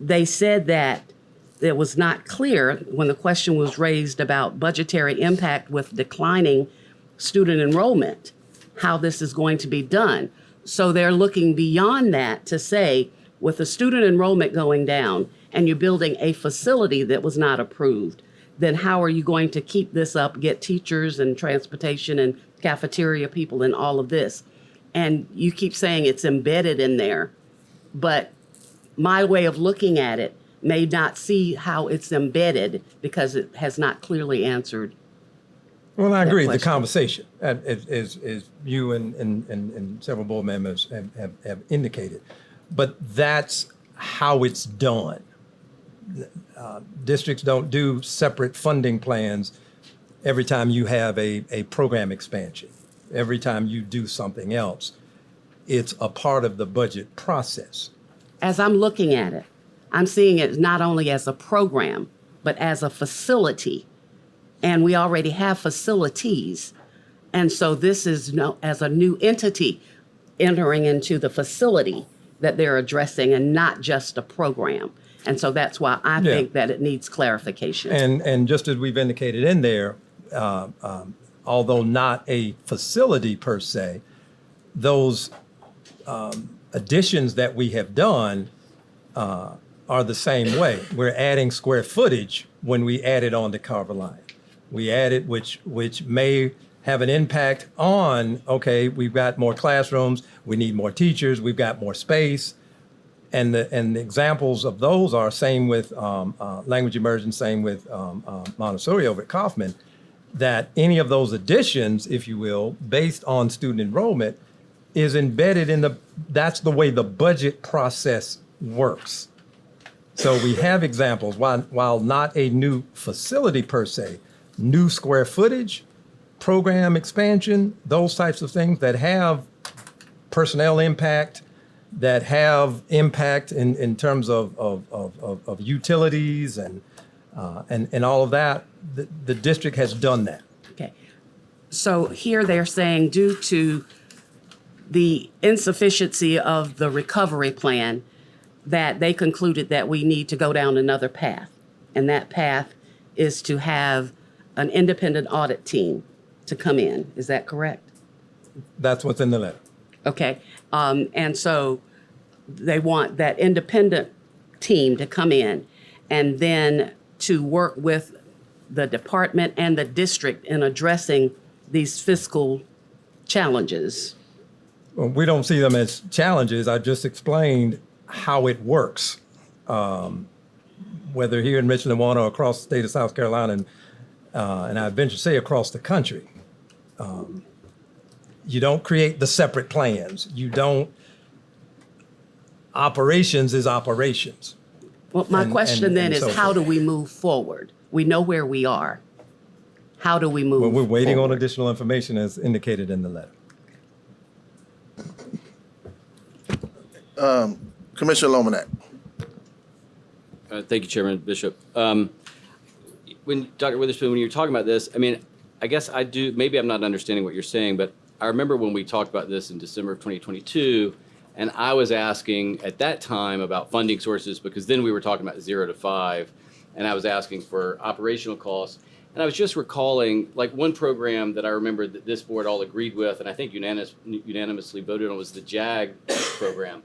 they said that it was not clear when the question was raised about budgetary impact with declining student enrollment, how this is going to be done. So they're looking beyond that to say, with the student enrollment going down and you're building a facility that was not approved, then how are you going to keep this up, get teachers and transportation and cafeteria people and all of this? And you keep saying it's embedded in there, but my way of looking at it may not see how it's embedded because it has not clearly answered. Well, I agree. The question. conversation, as you and several board members have indicated, but that's how it's done. Districts don't do separate funding plans every time you have a program expansion, every time you do something else. It's a part of the budget process. As I'm looking at it, I'm seeing it not only as a program, but as a facility. And we already have facilities. And so this is as a new entity entering into the facility that they're addressing and not just a program. And so that's why I think that it needs clarification. And just as we've indicated in there, although not a facility per se, those additions that we have done are the same way. We're adding square footage when we add it on to Carver Line. We added, which may have an impact on, okay, we've got more classrooms, we need more teachers, we've got more space. And the examples of those are same with language immersion, same with Montessori over at Kaufman, that any of those additions, if you will, based on student enrollment, is embedded in that's the way the budget process works. So we have examples, while not a new facility per se, new square footage, program expansion, those types of things that have personnel impact, that have impact in terms of utilities and all of that, the district has done that. Okay. So here they're saying due to the insufficiency of the recovery plan, that they concluded that we need to go down another path. And that path is to have an independent audit team to come in. Is that correct? That's what's in the letter. Okay. And so they want that independent team to come in and then to work with the department and the district in addressing these fiscal challenges. Well, we don't see them as challenges. I just explained how it works, whether here in Richland or across the state of South Carolina, and I venture to say across the country. You don't create the separate plans. You don't. Operations is operations. Well, my question then and is, so how forth. do we move forward? We know where we are. How do we move Well, we're waiting on forward? additional information as indicated in the letter. Commissioner Lomanak. Thank you, Chairman Bishop. When Dr. Witherspoon, when you're talking about this, I mean, I guess I do, maybe I'm not understanding what you're saying, but I remember when we talked about this in December of 2022, and I was asking at that time about funding sources, because then we were talking about 0 to 5, and I was asking for operational costs. And I was just recalling, like, one program that I remember that this board all agreed with, and I think unanimously voted on, was the JAG program.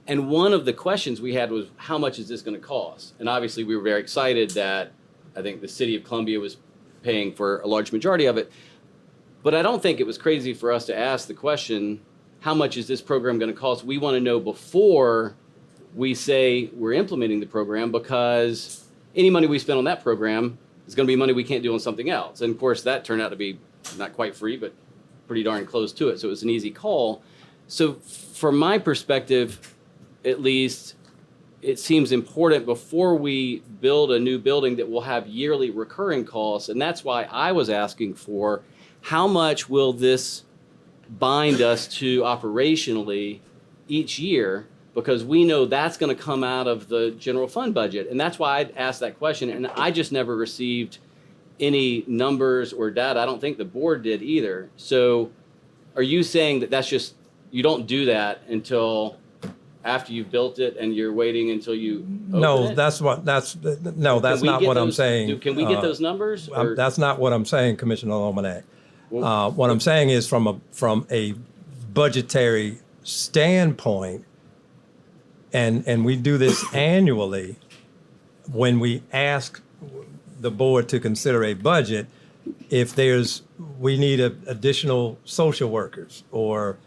And one of the questions we had was, how much is this going to cost? And obviously, we were very excited that I think the city of Columbia was paying for a large majority of it. But I don't think it was crazy for us to ask the question, how much is this program going to cost? We want to know before we say we're implementing the program, because any money we spend on that program is going to be money we can't do on something else. And of course, that turned out to be not quite free, but pretty darn close to it. So it was an easy call. So from my perspective, at least, it seems important before we build a new building that will have yearly recurring costs. And that's why I was asking for, how much will this bind us to operationally each year? Because we know that's going to come out of the general fund budget. And that's why I asked that question. And I just never received any numbers or data. I don't think the board did either. So are you saying that that's just, you don't do that until after you've built it and you're waiting until you open No, it? that's not what I'm saying. Can we get those numbers? Or- That's not what I'm saying, Commissioner Lomanak. What I'm saying is from a budgetary standpoint, and we do this annually, when we ask the board to consider a budget, if we need additional social workers or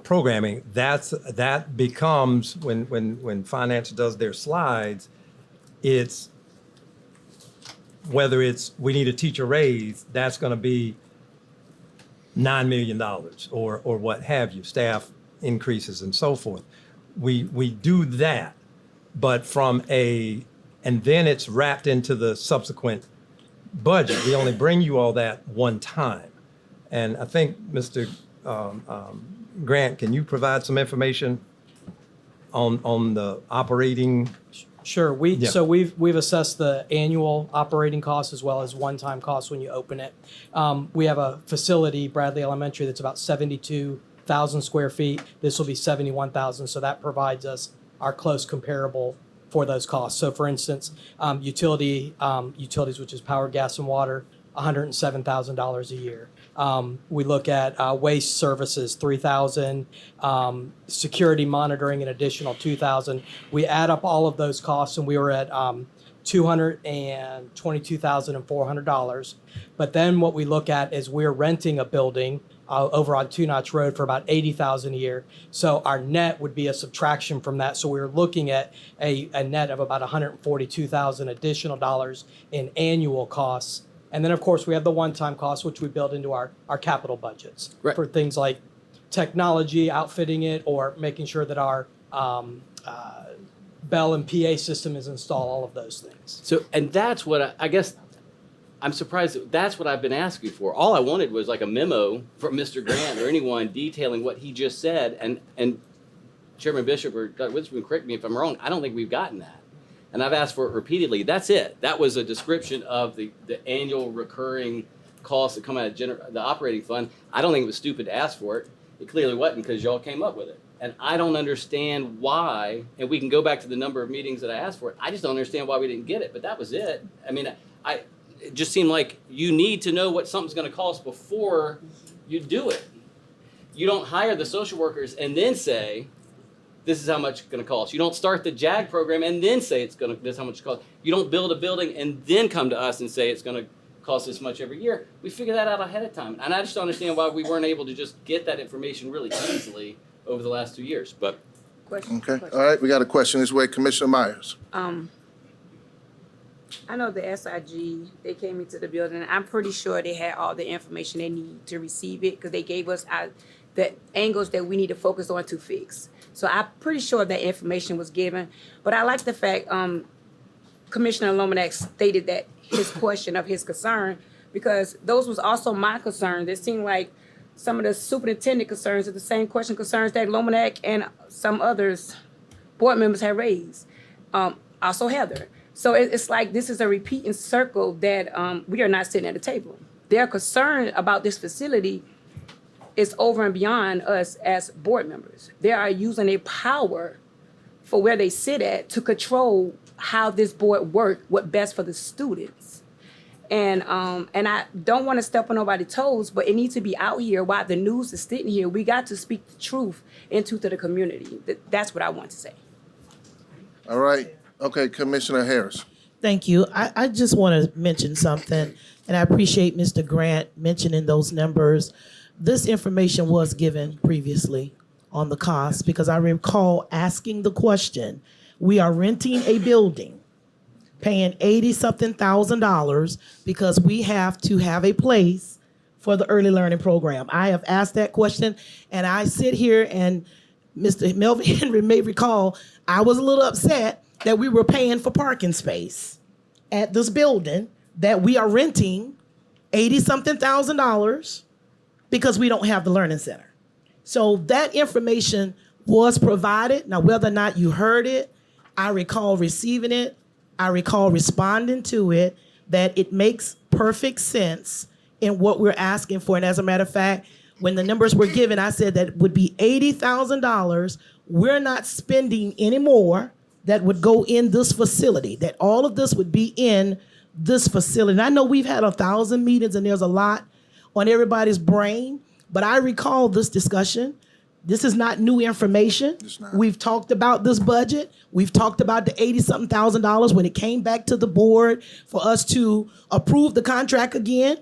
programming, that becomes, when finance does their slides, it's whether it's we need a teacher raise, that's going to be $9 million or what have you, staff increases and so forth. We do that, but and then it's wrapped into the subsequent budget. We only bring you all that one time. And I think, Mr. Grant, can you provide some information on the operating? Sure. Yeah. So we've assessed the annual operating costs as well as one-time costs when you open it. We have a facility, Bradley Elementary, that's about 72,000 square feet. This will be 71,000. So that provides us our close comparable for those costs. So for instance, utilities, which is power, gas, and water, $107,000 a year. We look at waste services, $3,000, security monitoring, an additional $2,000. We add up all of those costs, and we were at $222,400. But then what we look at is we're renting a building over on Two Notch Road for about $80,000 a year. So our net would be a subtraction from that. So we were looking at a net of about $142,000 additional dollars in annual costs. And then, of course, we have the one-time costs, which we build into our capital budgets for things like technology, outfitting it, or making sure that our Bell and PA system is installed, all of those things. So, and that's what I guess I'm surprised that's what I've been asking for. All I wanted was like a memo from Mr. Grant or anyone detailing what he just said. And Chairman Bishop or Dr. Witherspoon, correct me if I'm wrong, I don't think we've gotten that. And I've asked for it repeatedly. That's it. That was a description of the annual recurring costs that come out of the operating fund. I don't think it was stupid to ask for it. It clearly wasn't because y'all came up with it. And I don't understand why, and we can go back to the number of meetings that I asked for it. I just don't understand why we didn't get it, but that was it. I mean, it just seemed like you need to know what something's going to cost before you do it. You don't hire the social workers and then say, this is how much it's going to cost. You don't start the JAG program and then say this is how much it costs. You don't build a building and then come to us and say it's going to cost this much every year. We figure that out ahead of time. And I just don't understand why we weren't able to just get that information really easily over the last 2 years. But Okay, all right, we got a question this way. Commissioner Myers. I know the SIG, they came into the building. I'm pretty sure they had all the information they need to receive it because they gave us the angles that we need to focus on to fix. So I'm pretty sure that information was given. But I like the fact Commissioner Lomanak stated that his question of his concern, because those was also my concerns. It seemed like some of the superintendent concerns are the same concerns that Lomanak and some others board members had raised. Also Heather. So it's like this is a repeating circle that we are not sitting at the table. Their concern about this facility is over and beyond us as board members. They are using their power for where they sit at to control how this board work, what best for the students. And I don't want to step on nobody's toes, but it needs to be out here while the news is sitting here. We got to speak the truth into the community. That's what I want to say. All right, okay, Commissioner Harris. Thank you. I just want to mention something, and I appreciate Mr. Grant mentioning those numbers. This information was given previously on the cost because I recall asking the question. We are renting a building, paying $80-something thousand because we have to have a place for the early learning program. I have asked that question, and I sit here, and Mr. Melvin Henry may recall, I was a little upset that we were paying for parking space at this building that we are renting $80-something thousand because we don't have the learning center. So that information was provided. Now, whether or not you heard it, I recall receiving it. I recall responding to it, that it makes perfect sense in what we're asking for. And as a matter of fact, when the numbers were given, I said that would be $80,000. We're not spending any more that would go in this facility, that all of this would be in this facility. And I know we've had 1,000 meetings and there's a lot on everybody's brain, but I recall this discussion. This is not new information. It's not. We've talked about this budget. We've talked about the $80-something thousand when it came back to the board for us to approve the contract again.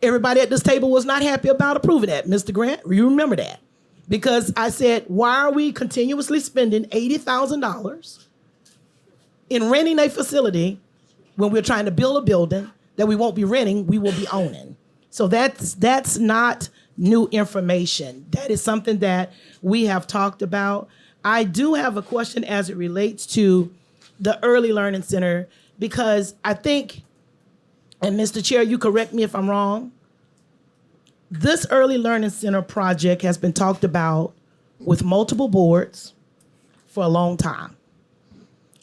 Everybody at this table was not happy about approving that. Mr. Grant, you remember that. Because I said, why are we continuously spending $80,000 in renting a facility when we're trying to build a building that we won't be renting, we will be owning? So that's not new information. That is something that we have talked about. I do have a question as it relates to the Early Learning Center, because I think, and Mr. Chair, you correct me if I'm wrong, this Early Learning Center project has been talked about with multiple boards for a long time.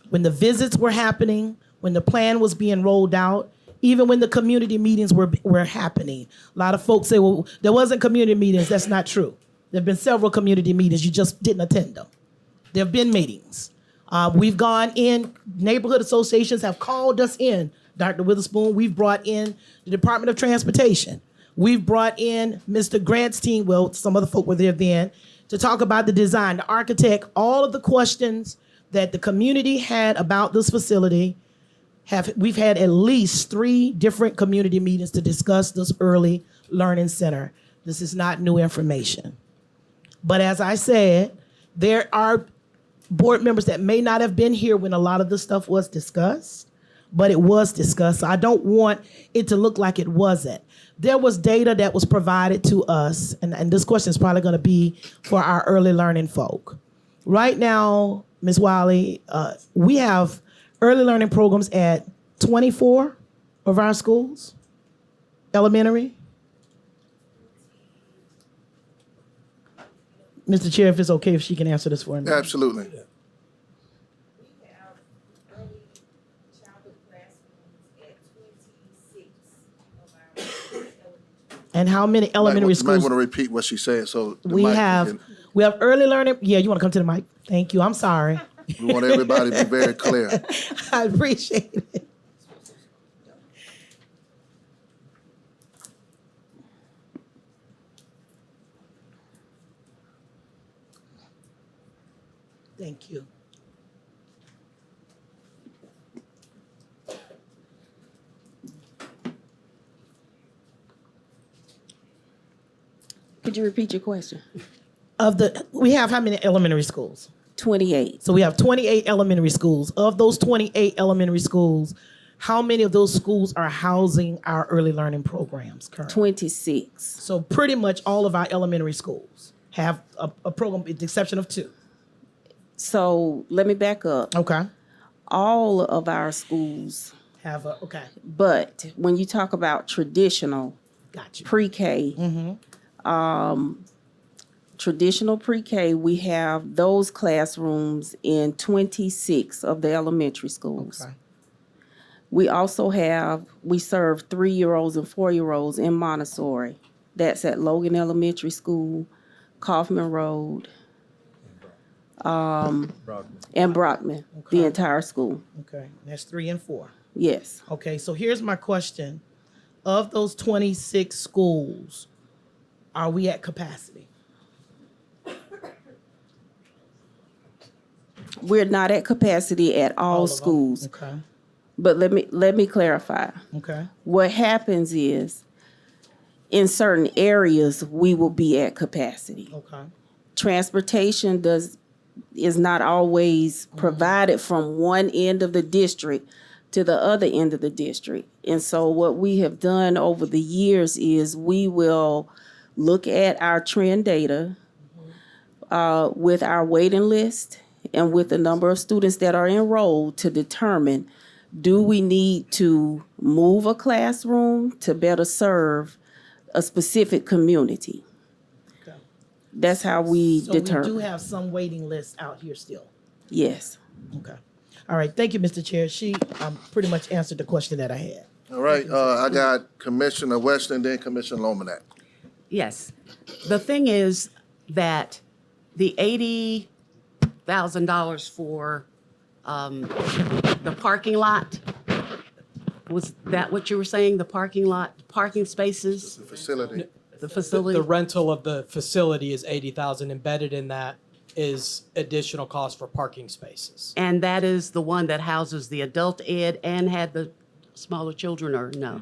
When the visits were happening, when the plan was being rolled out, even when the community meetings were happening. A lot of folks say, well, there wasn't community meetings. That's not true. There have been several community meetings. You just didn't attend them. There have been meetings. We've gone in, neighborhood associations have called us in. Dr. Witherspoon, we've brought in the Department of Transportation. We've brought in Mr. Grant's team, well, some other folk were there then, to talk about the design, the architect, all of the questions that the community had about this facility. We've had at least 3 different community meetings to discuss this Early Learning Center. This is not new information. But as I said, there are board members that may not have been here when a lot of this stuff was discussed, but it was discussed. So I don't want it to look like it wasn't. There was data that was provided to us, and this question is probably going to be for our early learning folk. Right now, Ms. Wiley, we have early learning programs at 24 of our schools, elementary. Mr. Chair, if it's okay if she can answer this for me. Absolutely. And how many elementary You might schools? want to repeat what she said, so the We mic can have get- we have early learning. Yeah, you want to come to the mic? Thank you. I'm sorry. we want everybody to be very clear. I appreciate it. Thank you. Could you repeat your question? We have how many elementary schools? 28. So we have 28 elementary schools. Of those 28 elementary schools, how many of those schools are housing our early learning programs currently? 26. So pretty much all of our elementary schools have a program, with the exception of 2. So let me back up. Okay. All of our schools, Okay. but when you talk about traditional Got you. pre-K, traditional pre-K, we have those classrooms in 26 of the elementary schools. Okay. We also we serve 3-year-olds and 4-year-olds in Montessori. That's at Logan Elementary School, Kaufman Road, and Brockman, the entire school. Okay. That's 3 and 4. Yes. Okay. So here's my question. Of those 26 schools, are we at capacity? We're not at capacity at all of them? schools. Okay. But let me clarify. Okay. What happens is in certain areas we will be at capacity. Okay. Transportation is not always provided from one end of the district to the other end of the district. And so what we have done over the years is we will look at our trend data with our waiting list and with the number of students that are enrolled to determine, do we need to move a classroom to better serve a specific community? Okay. That's how we So determine. we do have some waiting lists out here still. Yes. Okay. All right. Thank you, Mr. Chair. She pretty much answered the question that I had. All right, I got Commissioner Weston, then Commissioner Lomanak. Yes. The thing is that the $80,000 for the parking lot, was that what you were saying? The parking lot, parking spaces, The facility. the facility? The rental of the facility is 80,000. Embedded in that is additional cost for parking spaces. And that is the one that houses the adult ed and had the smaller children, or no?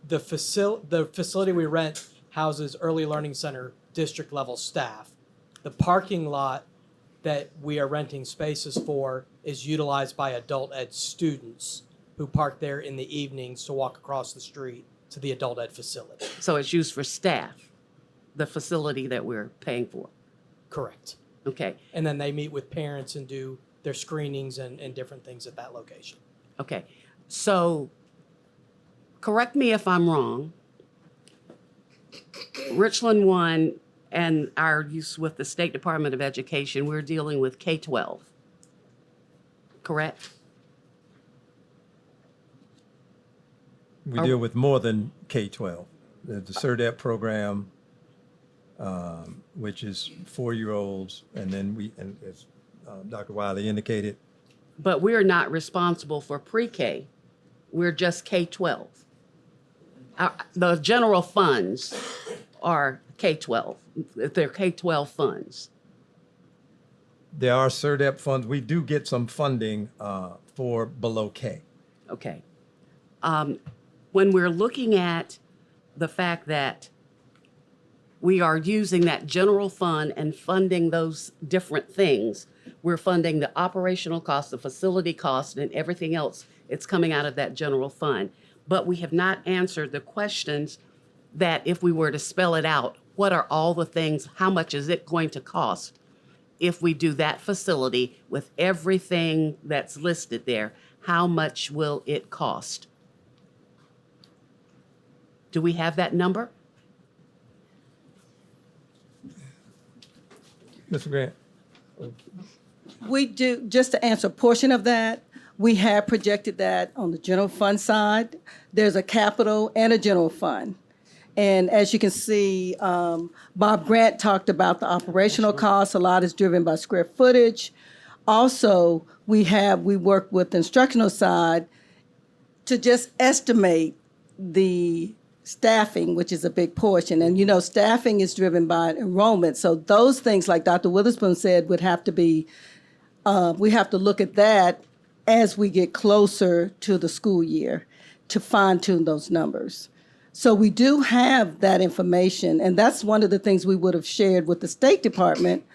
The facility we rent houses early learning center district level staff. The parking lot that we are renting spaces for is utilized by adult ed students who park there in the evenings to walk across the street to the adult ed facility. So it's used for staff, the facility that we're paying for. Correct. Okay, And then they meet with parents and do their screenings and different things at that location. okay. So, correct me if I'm wrong. Richland 1 and our use with the State Department of Education, we're dealing with K-12, correct? We deal with more than K-12. The CERDEP program, which is 4-year-olds, and then and as Dr. Wiley indicated, But we're not responsible for pre-K. We're just K-12. The general funds are K-12. They're K-12 funds. there are CERDEP funds. We do get some funding for below K. Okay. When we're looking at the fact that we are using that general fund and funding those different things, we're funding the operational cost, the facility cost, and everything else. It's coming out of that general fund. But we have not answered the questions that if we were to spell it out, what are all the things, how much is it going to cost if we do that facility with everything that's listed there? How much will it cost? Do we have that number? Mr. Grant? We do, just to answer a portion of that, we have projected that on the general fund side. There's a capital and a general fund. And as you can see, Bob Grant talked about the operational costs. A lot is driven by square footage. Also, we work with the instructional side to just estimate the staffing, which is a big portion. And, staffing is driven by enrollment. So those things, like Dr. Witherspoon said, would have to be, we have to look at that as we get closer to the school year to fine tune those numbers. So we do have that information, and that's one of the things we would have shared with the State Department,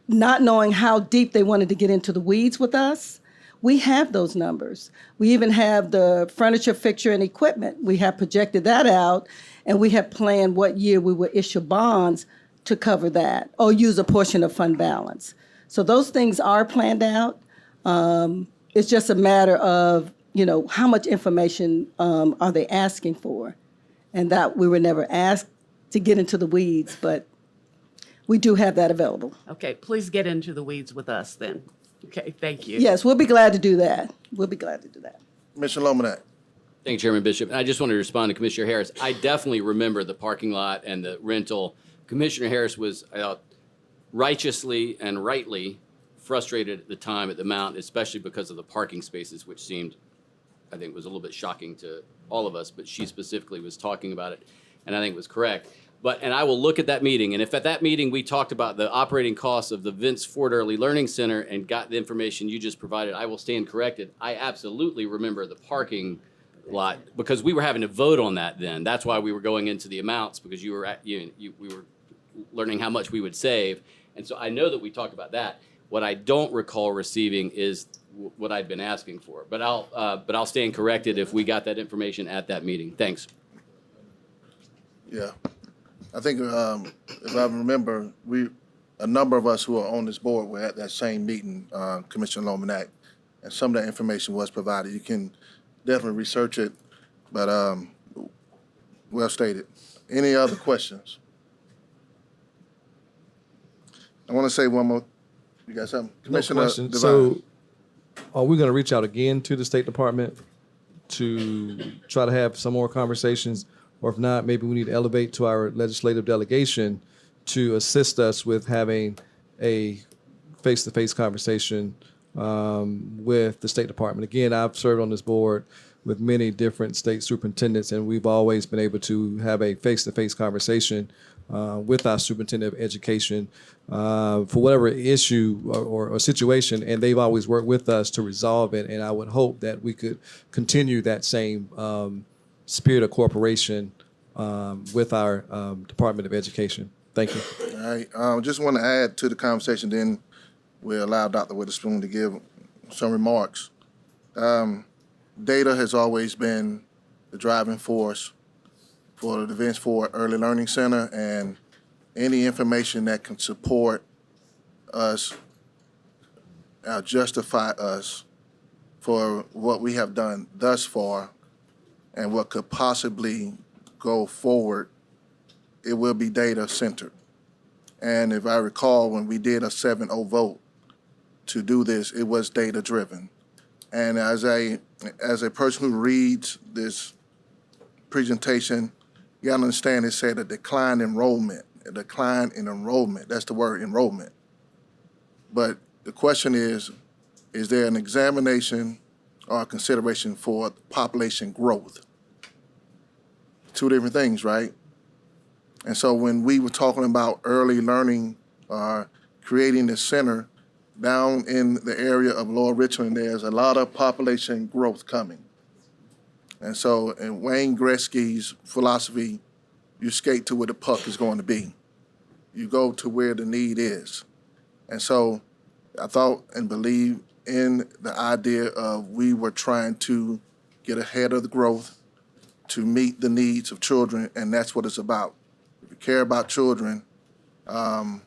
not knowing how deep they wanted to get into the weeds with us. We have those numbers. We even have the furniture, fixture, and equipment. We have projected that out, and we have planned what year we will issue bonds to cover that or use a portion of fund balance. So those things are planned out. It's just a matter of, how much information are they asking for? And that we were never asked to get into the weeds, but we do have that available. Okay, please get into the weeds with us then. Okay, thank you. Yes, we'll be glad to do that. We'll be glad to do that. Commissioner Lomanak. Thank you, Chairman Bishop. And I just wanted to respond to Commissioner Harris. I definitely remember the parking lot and the rental. Commissioner Harris was righteously and rightly frustrated at the time at the Mount, especially because of the parking spaces, which seemed, I think, was a little bit shocking to all of us, but she specifically was talking about it, and I think it was correct. And I will look at that meeting, and if at that meeting we talked about the operating costs of the Vince Ford Early Learning Center and got the information you just provided, I will stand corrected. I absolutely remember the parking lot because we were having to vote on that then. That's why we were going into the amounts, because we were learning how much we would save, and so I know that we talked about that. What I don't recall receiving is what I'd been asking for, but I'll stand corrected if we got that information at that meeting. Thanks. Yeah. I think if I remember, a number of us who are on this board were at that same meeting, Commissioner Lomanak, and some of that information was provided. You can definitely research it, but well stated. Any other questions? I want to say one more. You got something? Commissioner question. Devine. So are we going to reach out again to the State Department to try to have some more conversations? Or if not, maybe we need to elevate to our legislative delegation to assist us with having a face-to-face conversation with the State Department. Again, I've served on this board with many different state superintendents, and we've always been able to have a face-to-face conversation with our superintendent of education for whatever issue or situation, and they've always worked with us to resolve it. And I would hope that we could continue that same spirit of cooperation with our Department of Education. Thank you. All right. Just want to add to the conversation, then we'll allow Dr. Witherspoon to give some remarks. Data has always been the driving force for the Vince Ford Early Learning Center, and any information that can support us, justify us for what we have done thus far and what could possibly go forward, it will be data centered. And if I recall, when we did a 7-0 vote to do this, it was data driven. And as a person who reads this presentation, you gotta understand it said a decline in enrollment. That's the word, enrollment. But the question is there an examination or a consideration for population growth? Two different things, right? And so when we were talking about early learning, creating the center down in the area of Lower Richland, there's a lot of population growth coming. And so in Wayne Gretzky's philosophy, you skate to where the puck is going to be. You go to where the need is. And so I thought and believe in the idea of we were trying to get ahead of the growth to meet the needs of children, and that's what it's about. If you care about children, then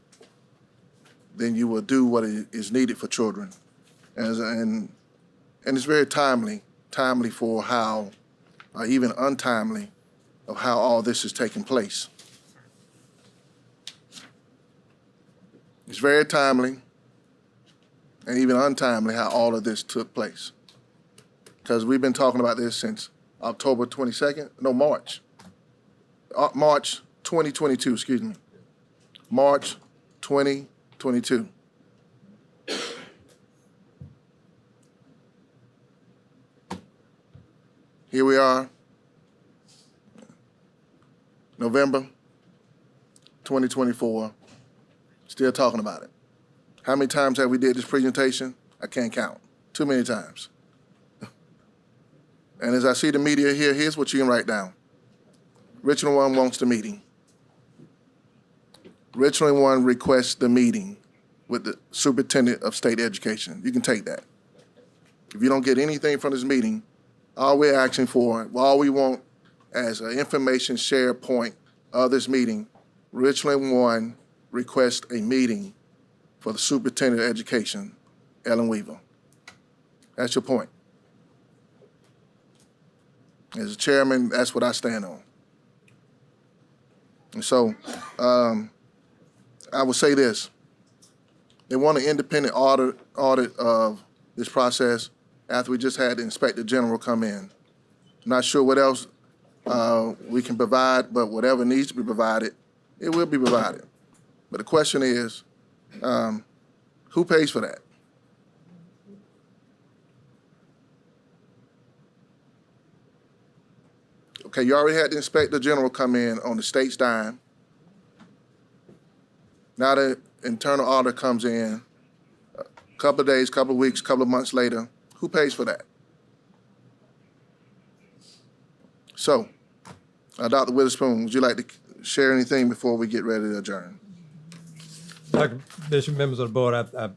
you will do what is needed for children. And it's very timely for how, even untimely, of how all this is taking place. It's very timely and even untimely how all of this took place. Because we've been talking about this since October 22nd, no, March 2022, excuse me. March 2022. Here we are, November 2024, still talking about it. How many times have we did this presentation? I can't count. Too many times. And as I see the media here, here's what you can write down. Richland 1 wants the meeting. Richland 1 requests the meeting with the superintendent of state education. You can take that. If you don't get anything from this meeting, all we're asking for, all we want as an information share point of this meeting, Richland 1 requests a meeting for the superintendent of education, Ellen Weaver. That's your point. As a chairman, that's what I stand on. And so I would say this. They want an independent audit of this process after we just had the Inspector General come in. Not sure what else we can provide, but whatever needs to be provided, it will be provided. But the question is, who pays for that? Okay, you already had the Inspector General come in on the state's dime. Now the internal audit comes in a couple of days, couple of weeks, couple of months later. Who pays for that? So, Dr. Witherspoon, would you like to share anything before we get ready to adjourn? Dr. Bishop, members of the board, I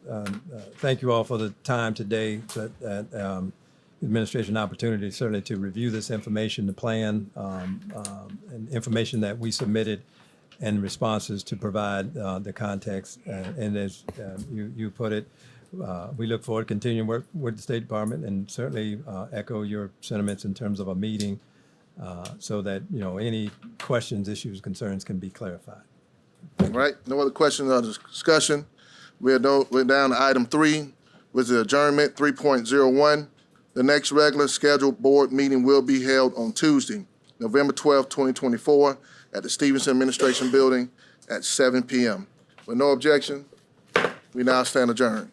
thank you all for the time today, administration opportunity certainly to review this information, the plan, and information that we submitted and responses to provide the context. And as you put it, we look forward to continuing work with the State Department and certainly echo your sentiments in terms of a meeting so that, any questions, issues, concerns can be clarified. All right, no other questions or discussion. We're down to item 3, which is adjournment 3.01. The next regular scheduled board meeting will be held on Tuesday, November 12, 2024, at the Stevenson Administration Building at 7 p.m. With no objection, we now stand adjourned.